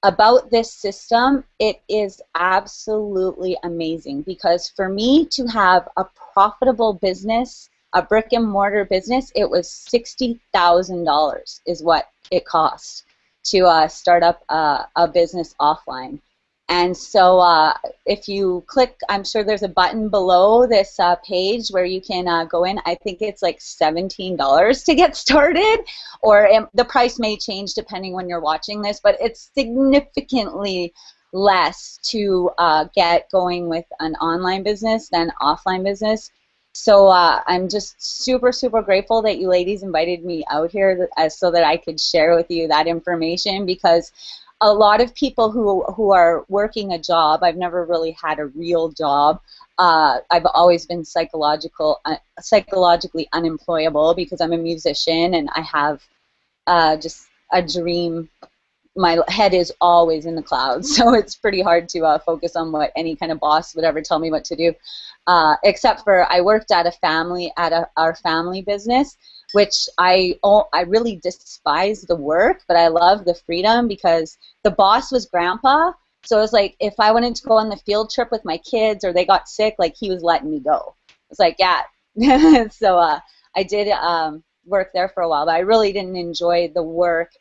about this system. It is absolutely amazing, because for me to have a profitable business, a brick and mortar business, it was $60,000 is what it cost to start up a business offline. And so if you click, I'm sure there's a button below this page where you can go in. I think it's like $17 to get started, or the price may change depending when you're watching this, but it's significantly less to get going with an online business than offline business. So I'm just super, super grateful that you ladies invited me out here so that I could share with you that information, because a lot of people who are working a job, I've never really had a real job. I've always been psychologically unemployable because I'm a musician and I have just a dream. My head is always in the clouds, so it's pretty hard to focus on what any kind of boss would ever tell me what to do. Except for I worked at our family business, which I really despise the work, but I love the freedom because the boss was Grandpa. So it was like if I wanted to go on the field trip with my kids or they got sick, like he was letting me go. It's like, yeah. So I did work there for a while, but I really didn't enjoy the work.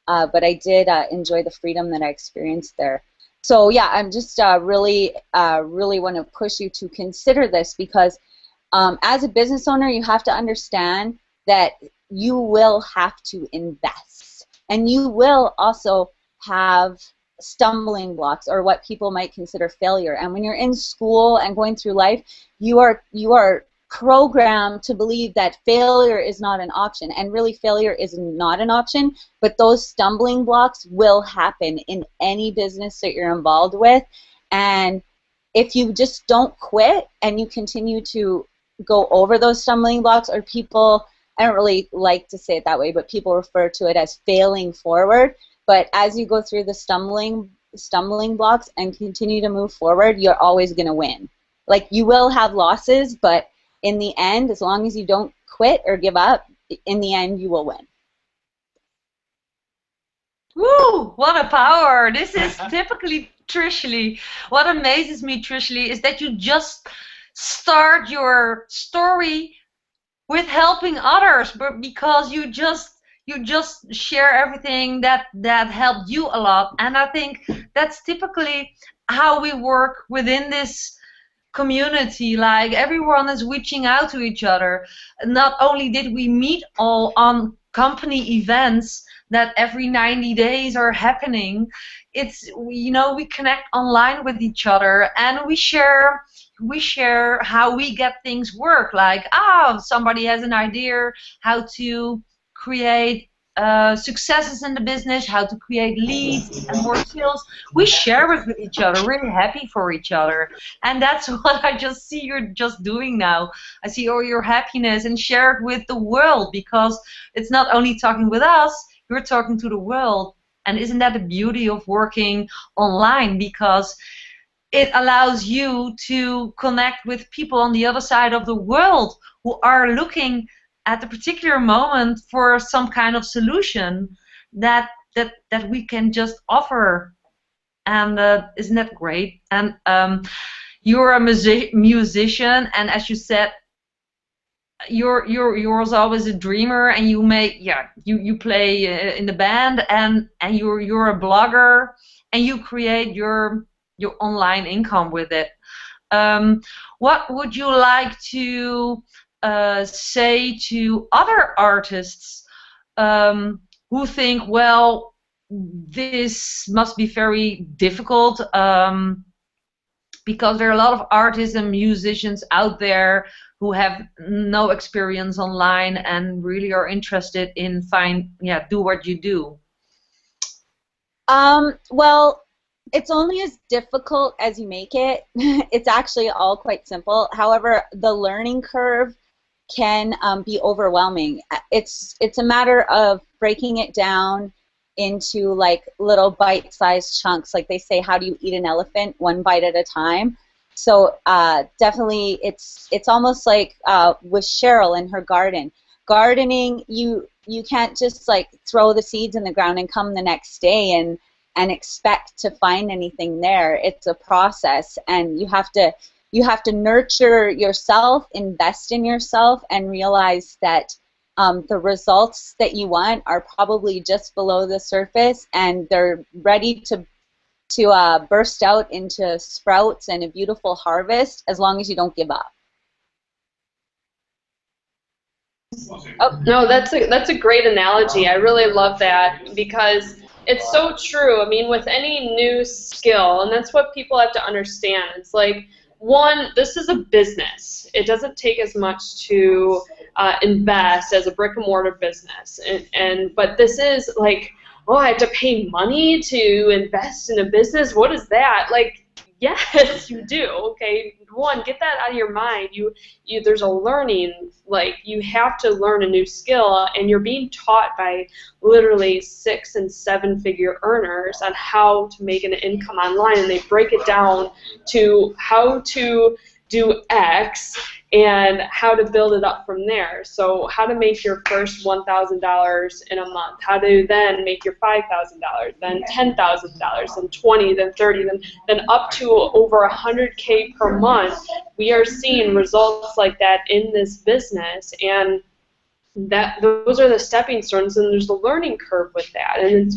But I did enjoy the freedom that I experienced there. So yeah, I'm just really want to push you to consider this, because as a business owner, you have to understand that you will have to invest, and you will also have stumbling blocks, or what people might consider failure. And when you're in school and going through life, you are programmed to believe that failure is not an option, and really failure is not an option, but those stumbling blocks will happen in any business that you're involved with. And if you just don't quit and you continue to go over those stumbling blocks, or people, I don't really like to say it that way, but people refer to it as failing forward. But as you go through the stumbling blocks and continue to move forward, you're always going to win. Like, you will have losses, but in the end, as long as you don't quit or give up, in the end, you will win. Woo! What a power! This is typically Trishly. What amazes me, Trishly, is that you just start your story with helping others, but because you you just share everything that helped you a lot. And I think that's typically how we work within this community. Like, everyone is reaching out to each other. Not only did we meet all on company events that every 90 days are happening, it's, you know, we connect online with each other, and we share how we get things work. Like, somebody has an idea how to create successes in the business, how to create leads and more sales. We share it with each other. We're happy for each other. And that's what I just see you're just doing now. I see all your happiness, and share it with the world, because it's not only talking with us, you're talking to the world. And isn't that the beauty of working online? Because it allows you to connect with people on the other side of the world who are looking at the particular moment for some kind of solution that we can just offer. And isn't that great? And you're a musician, and as you said, you're always a dreamer, and you play in the band, and you're a blogger, and you create your online income with it. What would you like to say to other artists who think, well, this must be very difficult, because there are a lot of artists and musicians out there who have no experience online and really are interested in do what you do? Well, it's only as difficult as you make it. It's actually all quite simple. However, the learning curve can be overwhelming. It's a matter of breaking it down into like little bite-sized chunks. Like they say, how do you eat an elephant? One bite at a time. So definitely, it's almost like with Cheryl in her garden. Gardening, you can't just like throw the seeds in the ground and come the next day and expect to find anything there. It's a process, and you have to nurture yourself, invest in yourself, and realize that the results that you want are probably just below the surface, and they're ready to burst out into sprouts and a beautiful harvest as long as you don't give up. Oh, no, that's a great analogy. I really love that, because it's so true. I mean, with any new skill, and that's what people have to understand. It's like, one, this is a business. It doesn't take as much to invest as a brick and mortar business, but this is like, oh, I have to pay money to invest in a business? What is that? Like, yes, you do. Okay, one, get that out of your mind. There's a learning, like, you have to learn a new skill, and you're being taught by literally 6- and 7-figure earners on how to make an income online, and they break it down to how to do X and how to build it up from there. So how to make your first $1,000 in a month, how to then make your $5,000, then $10,000, then 20, then 30, then up to over $100K per month. We are seeing results like that in this business, and those are the stepping stones, and there's a learning curve with that. And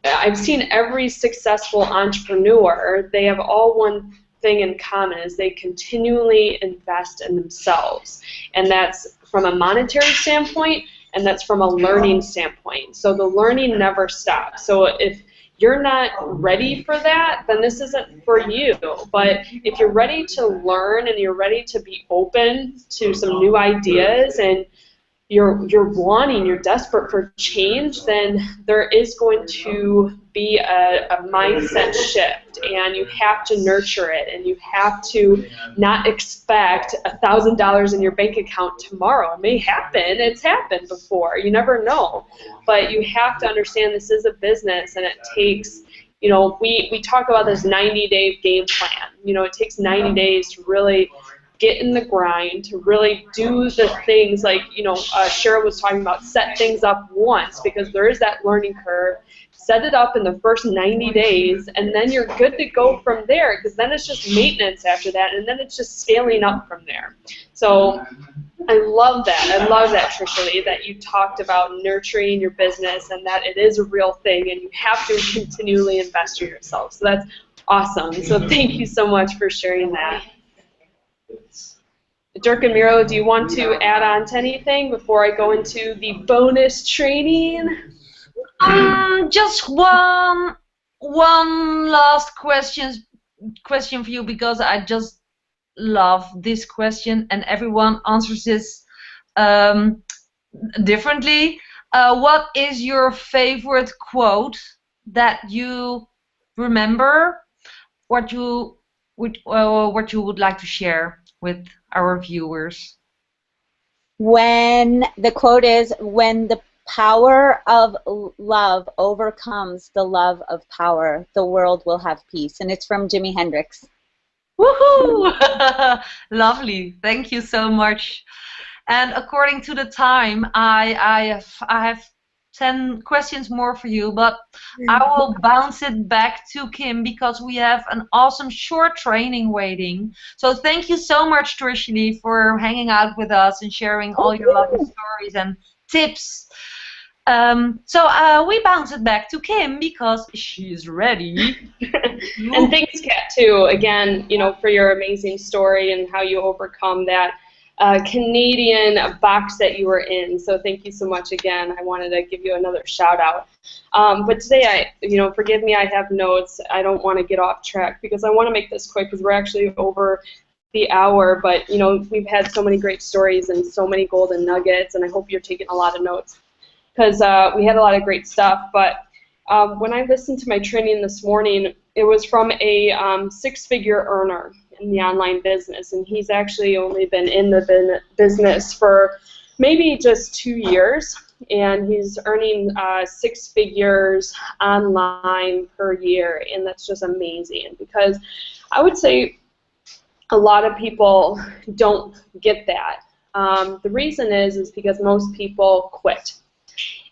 I've seen every successful entrepreneur, they have all one thing in common, is they continually invest in themselves, and that's from a monetary standpoint, and that's from a learning standpoint. So the learning never stops. So if you're not ready for that, then this isn't for you. But if you're ready to learn, and you're ready to be open to some new ideas, and you're desperate for change, then there is going to be a mindset shift, and you have to nurture it, and you have to not expect $1,000 in your bank account tomorrow. It may happen. It's happened before. You never know. But you have to understand this is a business, and it takes, we talk about this 90-day game plan. It takes 90 days to really get in the grind, to really do the things like, Cheryl was talking about, set things up once, because there is that learning curve. Set it up in the first 90 days, and then you're good to go from there, because then it's just maintenance after that, and then it's just scaling up from there. So I love that. I love that, Trisha, that you talked about nurturing your business and that it is a real thing and you have to continually invest in yourself. So that's awesome. So thank you so much for sharing that. Dirk and Miro, do you want to add on to anything before I go into the bonus training? Just one last question for you, because I just love this question and everyone answers this differently. What is your favorite quote that you remember? What you would like to share with our viewers? When the quote is, when the power of love overcomes the love of power, the world will have peace. And it's from Jimi Hendrix. Woohoo! Lovely. Thank you so much. And according to the time, I have 10 questions more for you, but I will bounce it back to Kim because we have an awesome short training waiting. So thank you so much, Trisha, for hanging out with us and sharing all your lovely stories and tips. So we bounce it back to Kim because she's ready. And thanks, Kat, too, again, for your amazing story and how you overcome that Canadian box that you were in. So thank you so much again. I wanted to give you another shout out. But today, forgive me, I have notes. I don't want to get off track because I want to make this quick because we're actually over the hour. But, we've had so many great stories and so many golden nuggets, and I hope you're taking a lot of notes because we had a lot of great stuff. But when I listened to my training this morning, it was from a six-figure earner in the online business, and he's actually only been in the business for maybe just 2 years, and he's earning 6 figures online per year, and that's just amazing because I would say a lot of people don't get that. The reason is because most people quit.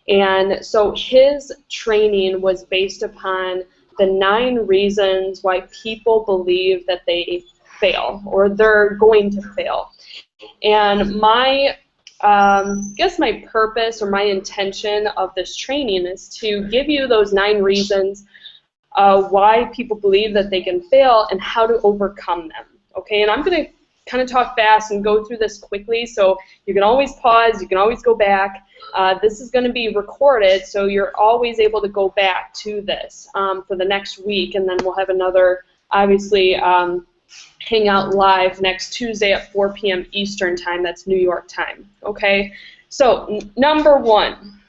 And so his training was based upon the 9 reasons why people believe that they fail or they're going to fail. And my my purpose or my intention of this training is to give you those 9 reasons why people believe that they can fail and how to overcome them. Okay, and I'm going to kind of talk fast and go through this quickly, so you can always pause, you can always go back. This is going to be recorded, so you're always able to go back to this for the next week, and then we'll have another, obviously, Hangout live next Tuesday at 4 p.m. Eastern Time. That's New York time. Okay, so number 1,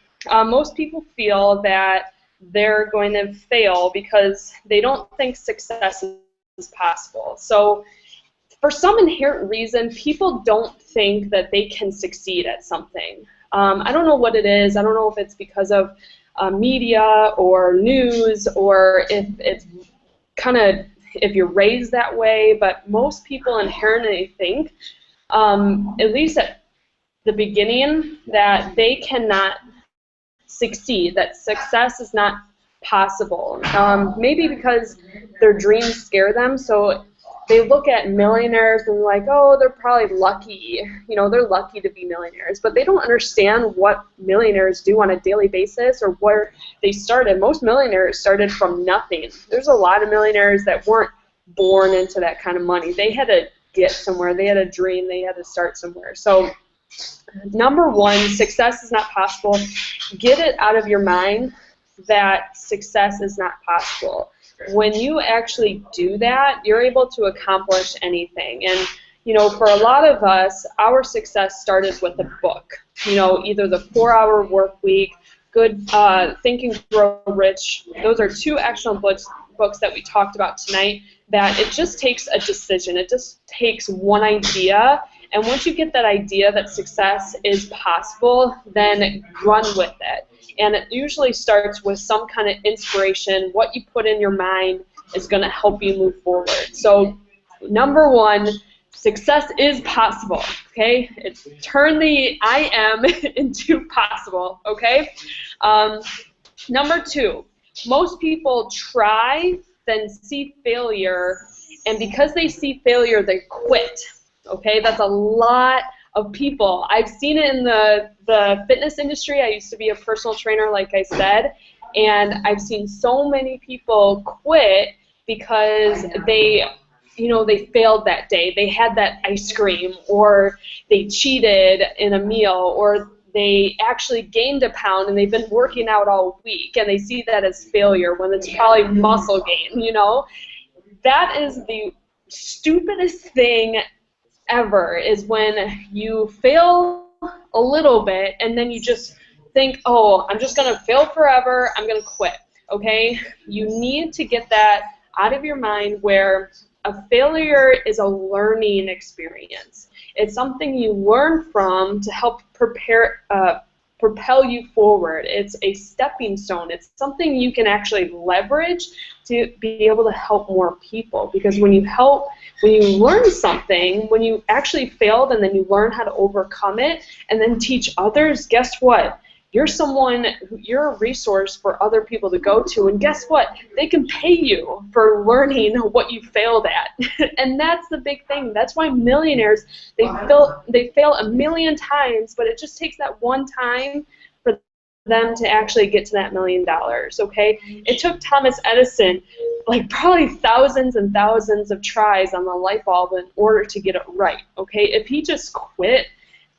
most people feel that they're going to fail because they don't think success is possible. So for some inherent reason, people don't think that they can succeed at something. I don't know what it is. I don't know if it's because of media or news or if it's kind of if you're raised that way, but most people inherently think, at least at the beginning, that they cannot succeed, that success is not possible. Maybe because their dreams scare them, so they look at millionaires and they're like, oh, they're probably lucky. They're lucky to be millionaires. But they don't understand what millionaires do on a daily basis or where they started. Most millionaires started from nothing. There's a lot of millionaires that weren't born into that kind of money. They had to get somewhere. They had a dream. They had to start somewhere. So number 1, success is not possible. Get it out of your mind that success is not possible. When you actually do that, you're able to accomplish anything. And, for a lot of us, our success started with a book. Either the 4-Hour Work Week, Good Think and Grow Rich. Those are 2 excellent books that we talked about tonight, that it just takes a decision. It just takes one idea. And once you get that idea that success is possible, then run with it. And it usually starts with some kind of inspiration. What you put in your mind is going to help you move forward. So number 1, success is possible, okay? Turn the I am into possible, okay? Number 2, most people try, then see failure, and because they see failure, they quit, okay? That's a lot of people. I've seen it in the fitness industry. I used to be a personal trainer, like I said, and I've seen so many people quit because they failed that day. They had that ice cream, or they cheated in a meal, or they actually gained a pound and they've been working out all week, and they see that as failure when it's probably muscle gain, That is the stupidest thing ever, is when you fail a little bit and then you just think, oh, I'm just going to fail forever, I'm going to quit, okay? You need to get that out of your mind, where a failure is a learning experience. It's something you learn from to help propel you forward. It's a stepping stone. It's something you can actually leverage to be able to help more people. Because when you learn something, when you actually failed and then you learn how to overcome it and then teach others, guess what? You're a resource for other people to go to, and guess what? They can pay you for learning what you failed at. And that's the big thing. That's why millionaires, they fail a million times, but it just takes that one time for them to actually get to that $1 million, okay? It took Thomas Edison probably thousands and thousands of tries on the light bulb in order to get it right, okay? If he just quit,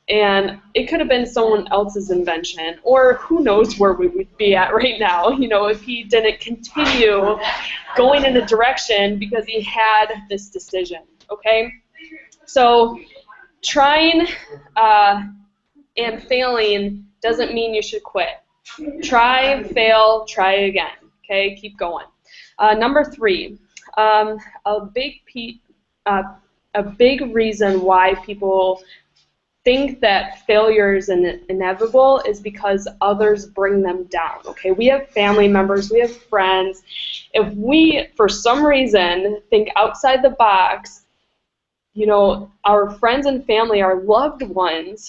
and it could have been someone else's invention, or who knows where we would be at right now, if he didn't continue going in a direction because he had this decision, okay? So trying and failing doesn't mean you should quit. Try, fail, try again, okay? Keep going. Number 3, a big reason why people think that failure is inevitable is because others bring them down, okay? We have family members, we have friends. If we, for some reason, think outside the box, our friends and family, our loved ones,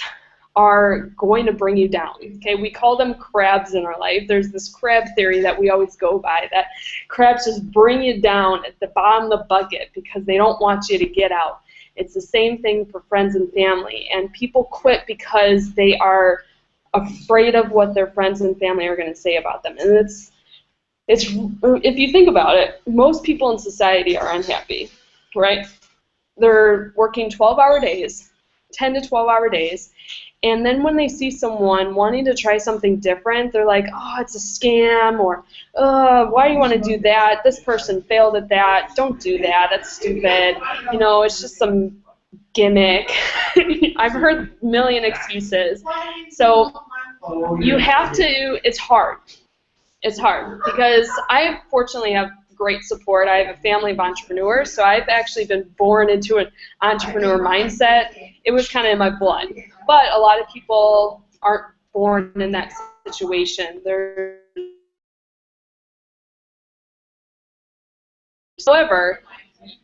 are going to bring you down, okay? We call them crabs in our life. There's this crab theory that we always go by, that crabs just bring you down at the bottom of the bucket because they don't want you to get out. It's the same thing for friends and family, and people quit because they are afraid of what their friends and family are going to say about them. And it's if you think about it, most people in society are unhappy, right? They're working 12-hour days, 10 to 12-hour days, and then when they see someone wanting to try something different, they're like, oh, it's a scam, or why do you want to do that? This person failed at that. Don't do that. That's stupid. It's just some gimmick. I've heard a million excuses. So you have to, it's hard. It's hard because I fortunately have great support. I have a family of entrepreneurs, so I've actually been born into an entrepreneur mindset. It was kind of in my blood. But a lot of people aren't born in that situation. However,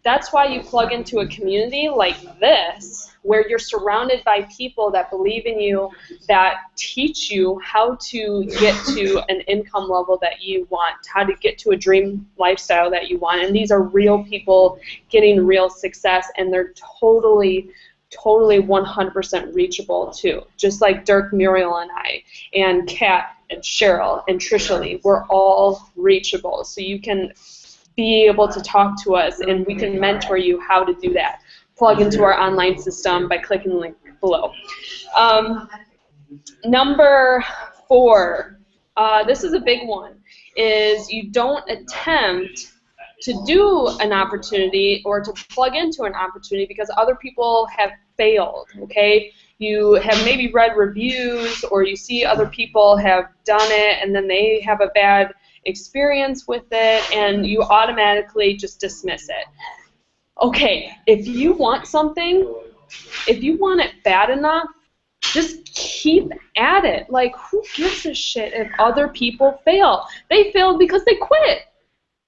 that's why you plug into a community like this, where you're surrounded by people that believe in you, that teach you how to get to an income level that you want, how to get to a dream lifestyle that you want. And these are real people getting real success, and they're totally 100% reachable too. Just like Dirk, Muriel, and I, and Kat, and Cheryl, and Trisha Lee, we're all reachable. So you can be able to talk to us, and we can mentor you how to do that. Plug into our online system by clicking the link below. Number 4, this is a big one, is you don't attempt to do an opportunity or to plug into an opportunity because other people have failed, okay? You have maybe read reviews, or you see other people have done it and then they have a bad experience with it, and you automatically just dismiss it. Okay, if you want something, if you want it bad enough, just keep at it. Who gives a shit if other people fail? They failed because they quit,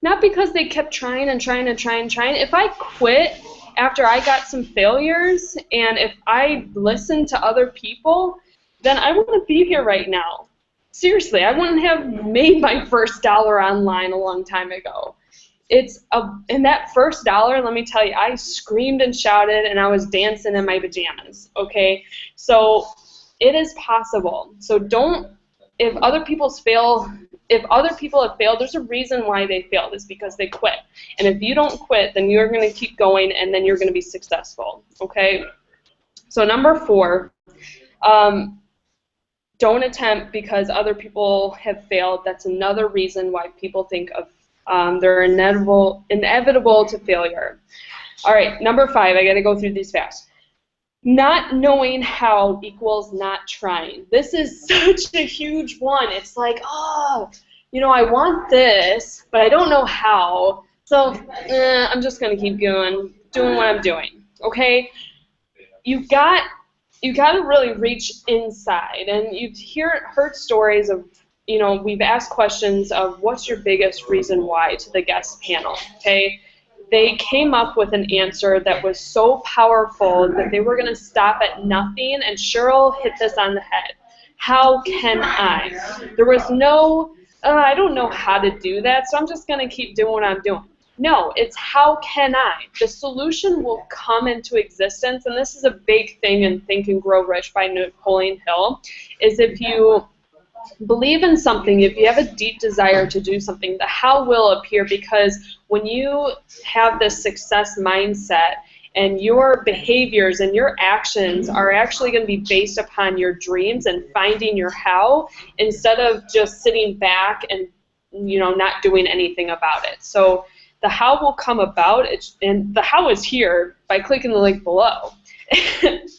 not because they kept trying and trying and trying and trying. If I quit after I got some failures, and if I listened to other people, then I wouldn't be here right now. Seriously, I wouldn't have made my first dollar online a long time ago. in that first dollar, let me tell you, I screamed and shouted and I was dancing in my pajamas, okay? So it is possible. So if other people have failed, there's a reason why they failed. It's because they quit. And if you don't quit, then you're going to keep going and then you're going to be successful, okay? So number 4, don't attempt because other people have failed. That's another reason why people think of they're inevitable to failure. All right, number 5, I got to go through these fast. Not knowing how equals not trying. This is such a huge one. It's like, oh, you know, I want this, but I don't know how. So I'm just going to keep doing what I'm doing, okay? You got to really reach inside, and you've heard stories of, you know, we've asked questions of what's your biggest reason why to the guest panel, okay? They came up with an answer that was so powerful that they were going to stop at nothing, and Cheryl hit this on the head. How can I? There was no, I don't know how to do that, so I'm just going to keep doing what I'm doing. No, it's how can I? The solution will come into existence, and this is a big thing in Think and Grow Rich by Napoleon Hill, is if you believe in something, if you have a deep desire to do something, the how will appear, because when you have this success mindset and your behaviors and your actions are actually going to be based upon your dreams and finding your how instead of just sitting back and, you know, not doing anything about it. So the how will come about, and the how is here by clicking the link below.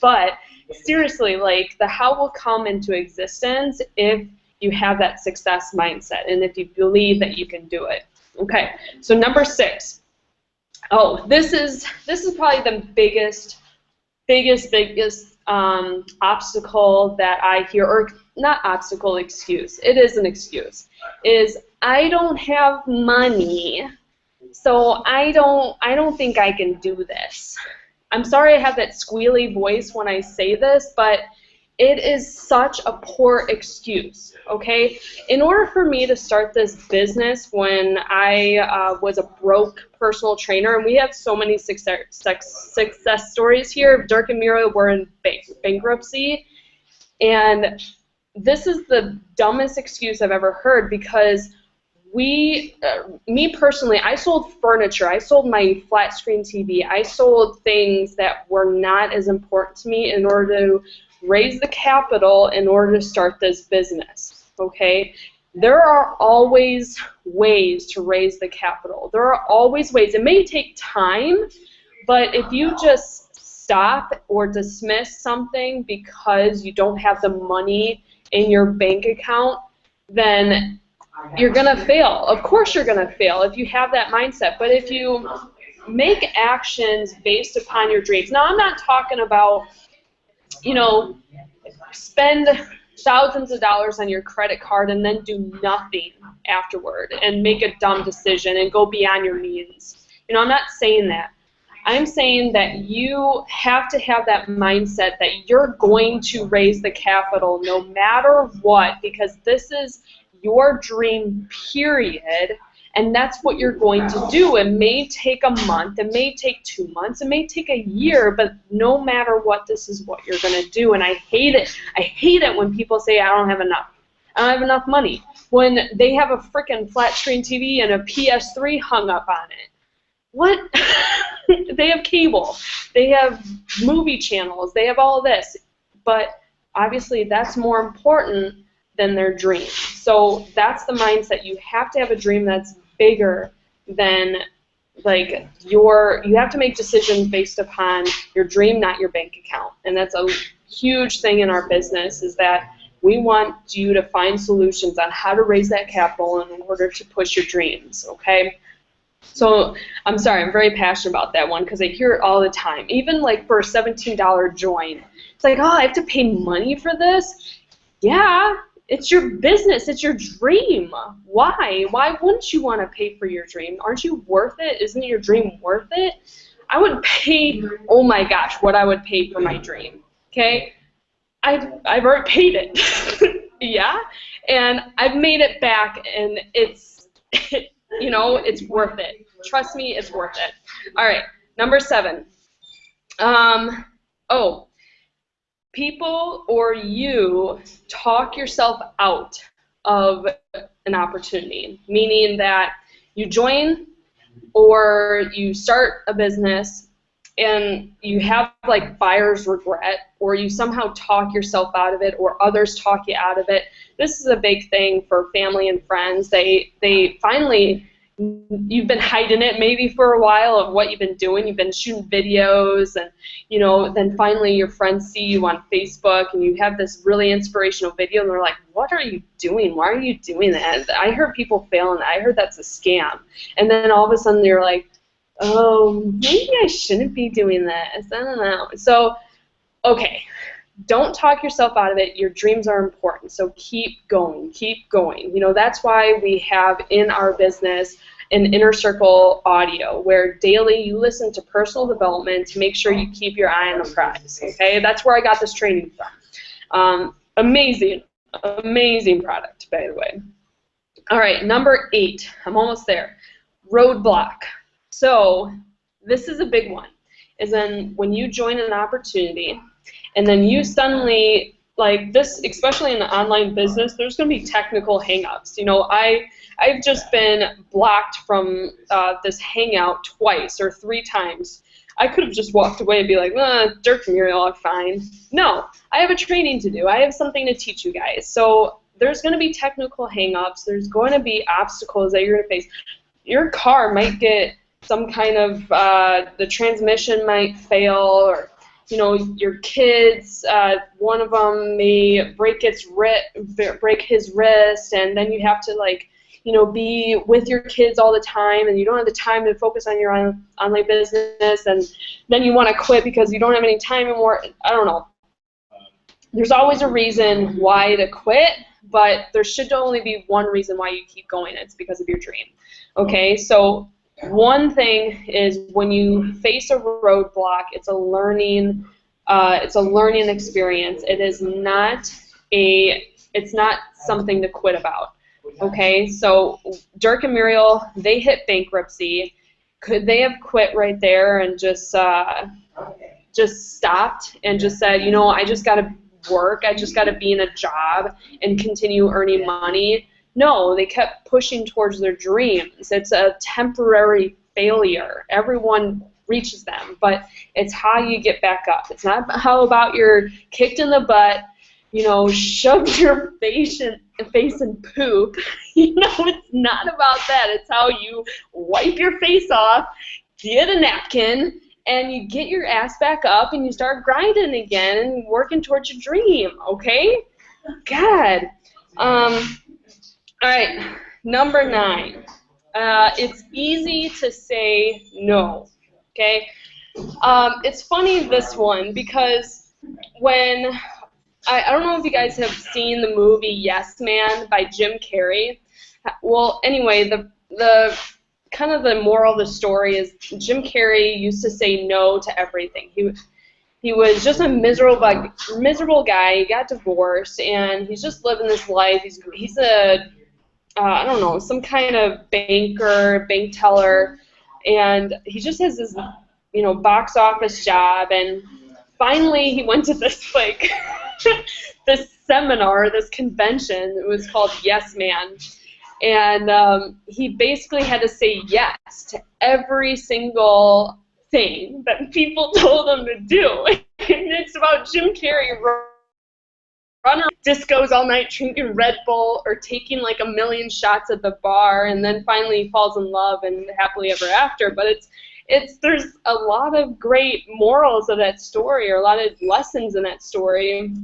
But seriously, like, the how will come into existence if you have that success mindset and if you believe that you can do it. Okay, so number 6. Oh, this is probably the biggest obstacle that I hear, or not obstacle, excuse. It is an excuse. Is I don't have money, so I don't think I can do this. I'm sorry I have that squealy voice when I say this, but it is such a poor excuse, okay? In order for me to start this business when I was a broke personal trainer, and we have so many success stories here. Dirk and Mira were in bankruptcy, and this is the dumbest excuse I've ever heard, because me personally, I sold furniture, I sold my flat screen TV, I sold things that were not as important to me in order to raise the capital in order to start this business, okay? There are always ways to raise the capital. There are always ways. It may take time, but if you just stop or dismiss something because you don't have the money in your bank account, then you're going to fail. Of course you're going to fail if you have that mindset. But if you make actions based upon your dreams. Now, I'm not talking about, you know, spend thousands of dollars on your credit card and then do nothing afterward and make a dumb decision and go beyond your means. You know, I'm not saying that. I'm saying that you have to have that mindset that you're going to raise the capital no matter what, because this is your dream, period, and that's what you're going to do. It may take a month, it may take 2 months, it may take a year, but no matter what, this is what you're going to do. And I hate it. I hate it when people say, I don't have enough. I don't have enough money, when they have a freaking flat screen TV and a PS3 hung up on it. What? They have cable. They have movie channels. They have all this. But obviously that's more important than their dream. So that's the mindset. You have to have a dream that's bigger than, like, you have to make decisions based upon your dream, not your bank account. And that's a huge thing in our business, is that we want you to find solutions on how to raise that capital in order to push your dreams, okay? So I'm sorry, I'm very passionate about that one because I hear it all the time. Even like for a $17 join, it's like, oh, I have to pay money for this? Yeah, it's your business, it's your dream. Why? Why wouldn't you want to pay for your dream? Aren't you worth it? Isn't your dream worth it? I would pay, oh my gosh, what I would pay for my dream, okay? I've already paid it, yeah? And I've made it back, and it's, you know, it's worth it. Trust me, it's worth it. All right, number 7. People or you talk yourself out of an opportunity, meaning that you join or you start a business and you have like buyer's regret, or you somehow talk yourself out of it, or others talk you out of it. This is a big thing for family and friends. They finally, you've been hiding it maybe for a while of what you've been doing. You've been shooting videos, and then finally your friends see you on Facebook and you have this really inspirational video, and they're like, what are you doing? Why are you doing that? I heard people fail, and I heard that's a scam. And then all of a sudden you're like, oh, maybe I shouldn't be doing this. I don't know. So, okay, don't talk yourself out of it. Your dreams are important, so keep going, keep going. That's why we have in our business an inner circle audio where daily you listen to personal development to make sure you keep your eye on the prize. Okay, that's where I got this training from. Amazing, amazing product, by the way. All right, number 8. I'm almost there. Roadblock. So this is a big one. Is then when you join an opportunity, and then you suddenly, like this, especially in the online business, there's going to be technical hang-ups. I've just been blocked from this Hangout twice or 3 times. I could have just walked away and be like, Dirk and Muriel are fine. No, I have a training to do. I have something to teach you guys. So there's going to be technical hang-ups. There's going to be obstacles that you're going to face. Your car might get some kind of, the transmission might fail, or your kids, one of them may break his wrist, and then you have to be with your kids all the time, and you don't have the time to focus on your online business, and then you want to quit because you don't have any time anymore. I don't know. There's always a reason why to quit, but there should only be one reason why you keep going. It's because of your dream. Okay, so one thing is when you face a roadblock, it's a learning experience. It's not something to quit about. Okay, so Dirk and Muriel, they hit bankruptcy. Could they have quit right there and just stopped and just said, I just got to work, I just got to be in a job and continue earning money? No, they kept pushing towards their dreams. It's a temporary failure. Everyone reaches them, but it's how you get back up. It's not how about you're kicked in the butt, shoved your face in poop. It's not about that. It's how you wipe your face off, get a napkin, and you get your ass back up and you start grinding again and working towards your dream, okay? God. All right, number 9. It's easy to say no, okay? It's funny, this one, because when, I don't know if you guys have seen the movie Yes Man by Jim Carrey. Well, anyway, the kind of the moral of the story is Jim Carrey used to say no to everything. He was just a miserable guy. He got divorced, and he's just living this life. He's a I don't know, some kind of bank teller, and he just has this, box office job, and finally he went to this, this seminar, this convention. It was called Yes Man, and he basically had to say yes to every single thing that people told him to do, and it's about Jim Carrey running discos all night, drinking Red Bull, or taking like 1 million shots at the bar, and then finally he falls in love and happily ever after. But there's a lot of great morals of that story, or a lot of lessons in that story,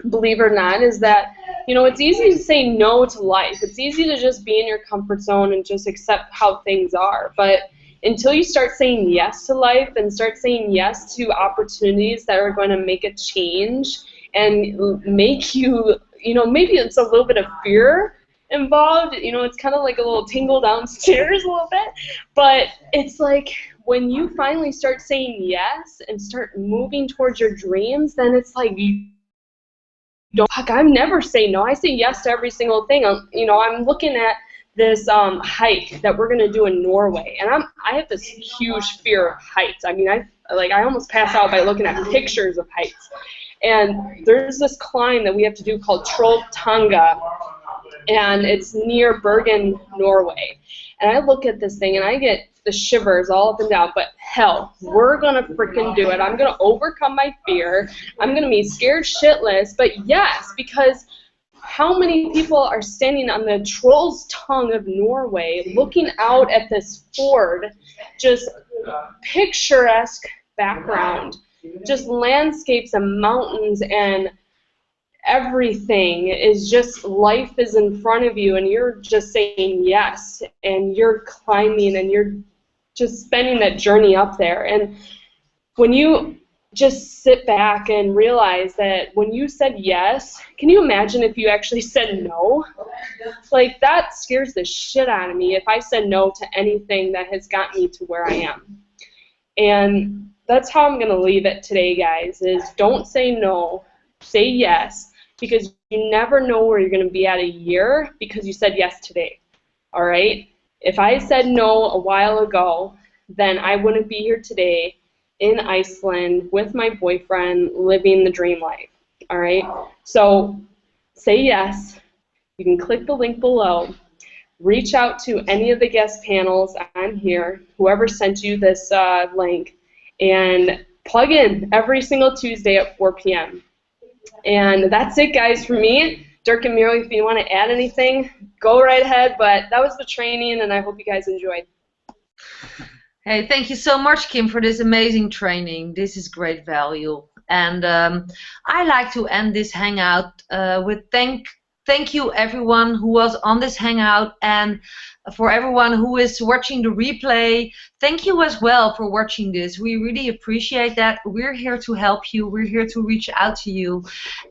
believe it or not, is that, it's easy to say no to life. It's easy to just be in your comfort zone and just accept how things are. But until you start saying yes to life and start saying yes to opportunities that are going to make a change and make you, maybe it's a little bit of fear involved. It's kind of like a little tingle downstairs a little bit. But it's like when you finally start saying yes and start moving towards your dreams, then it's like you don't, I never say no. I say yes to every single thing. I'm looking at this hike that we're gonna do in Norway, and I have this huge fear of heights. I mean, I almost pass out by looking at pictures of heights. And there's this climb that we have to do called Trolltunga, and it's near Bergen, Norway. And I look at this thing and I get the shivers all up and down, but hell, we're gonna freaking do it. I'm gonna overcome my fear. I'm gonna be scared shitless, but yes, because how many people are standing on the Troll's Tongue of Norway looking out at this fjord, just picturesque background, just landscapes and mountains, and everything is just, life is in front of you and you're just saying yes, and you're climbing and you're just spending that journey up there. And when you just sit back and realize that when you said yes, can you imagine if you actually said no? Like, that scares the shit out of me if I said no to anything that has gotten me to where I am. And that's how I'm going to leave it today, guys, is don't say no, say yes, because you never know where you're going to be at a year because you said yes today, all right? If I said no a while ago, then I wouldn't be here today in Iceland with my boyfriend living the dream life, all right? So say yes. You can click the link below. Reach out to any of the guest panels on here, whoever sent you this link, and plug in every single Tuesday at 4 p.m. And that's it, guys, for me. Dirk and Muriel, if you want to add anything, go right ahead. But that was the training, and I hope you guys enjoyed. Hey, thank you so much, Kim, for this amazing training. This is great value. And I like to end this hangout with thank you everyone who was on this hangout, and for everyone who is watching the replay, thank you as well for watching this. We really appreciate that. We're here to help you. We're here to reach out to you.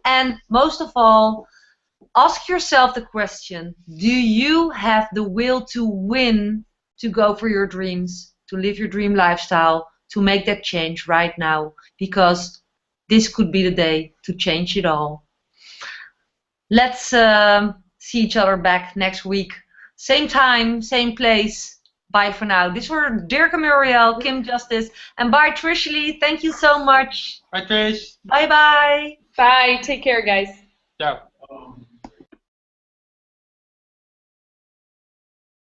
And most of all, ask yourself the question, do you have the will to win, to go for your dreams, to live your dream lifestyle, to make that change right now? Because this could be the day to change it all. Let's see each other back next week. Same time, same place. Bye for now. This were Dirk and Muriel, Kim Justice, and bye Trish Lee. Thank you so much. Bye, Trish. Bye bye. Bye. Take care, guys. Ciao.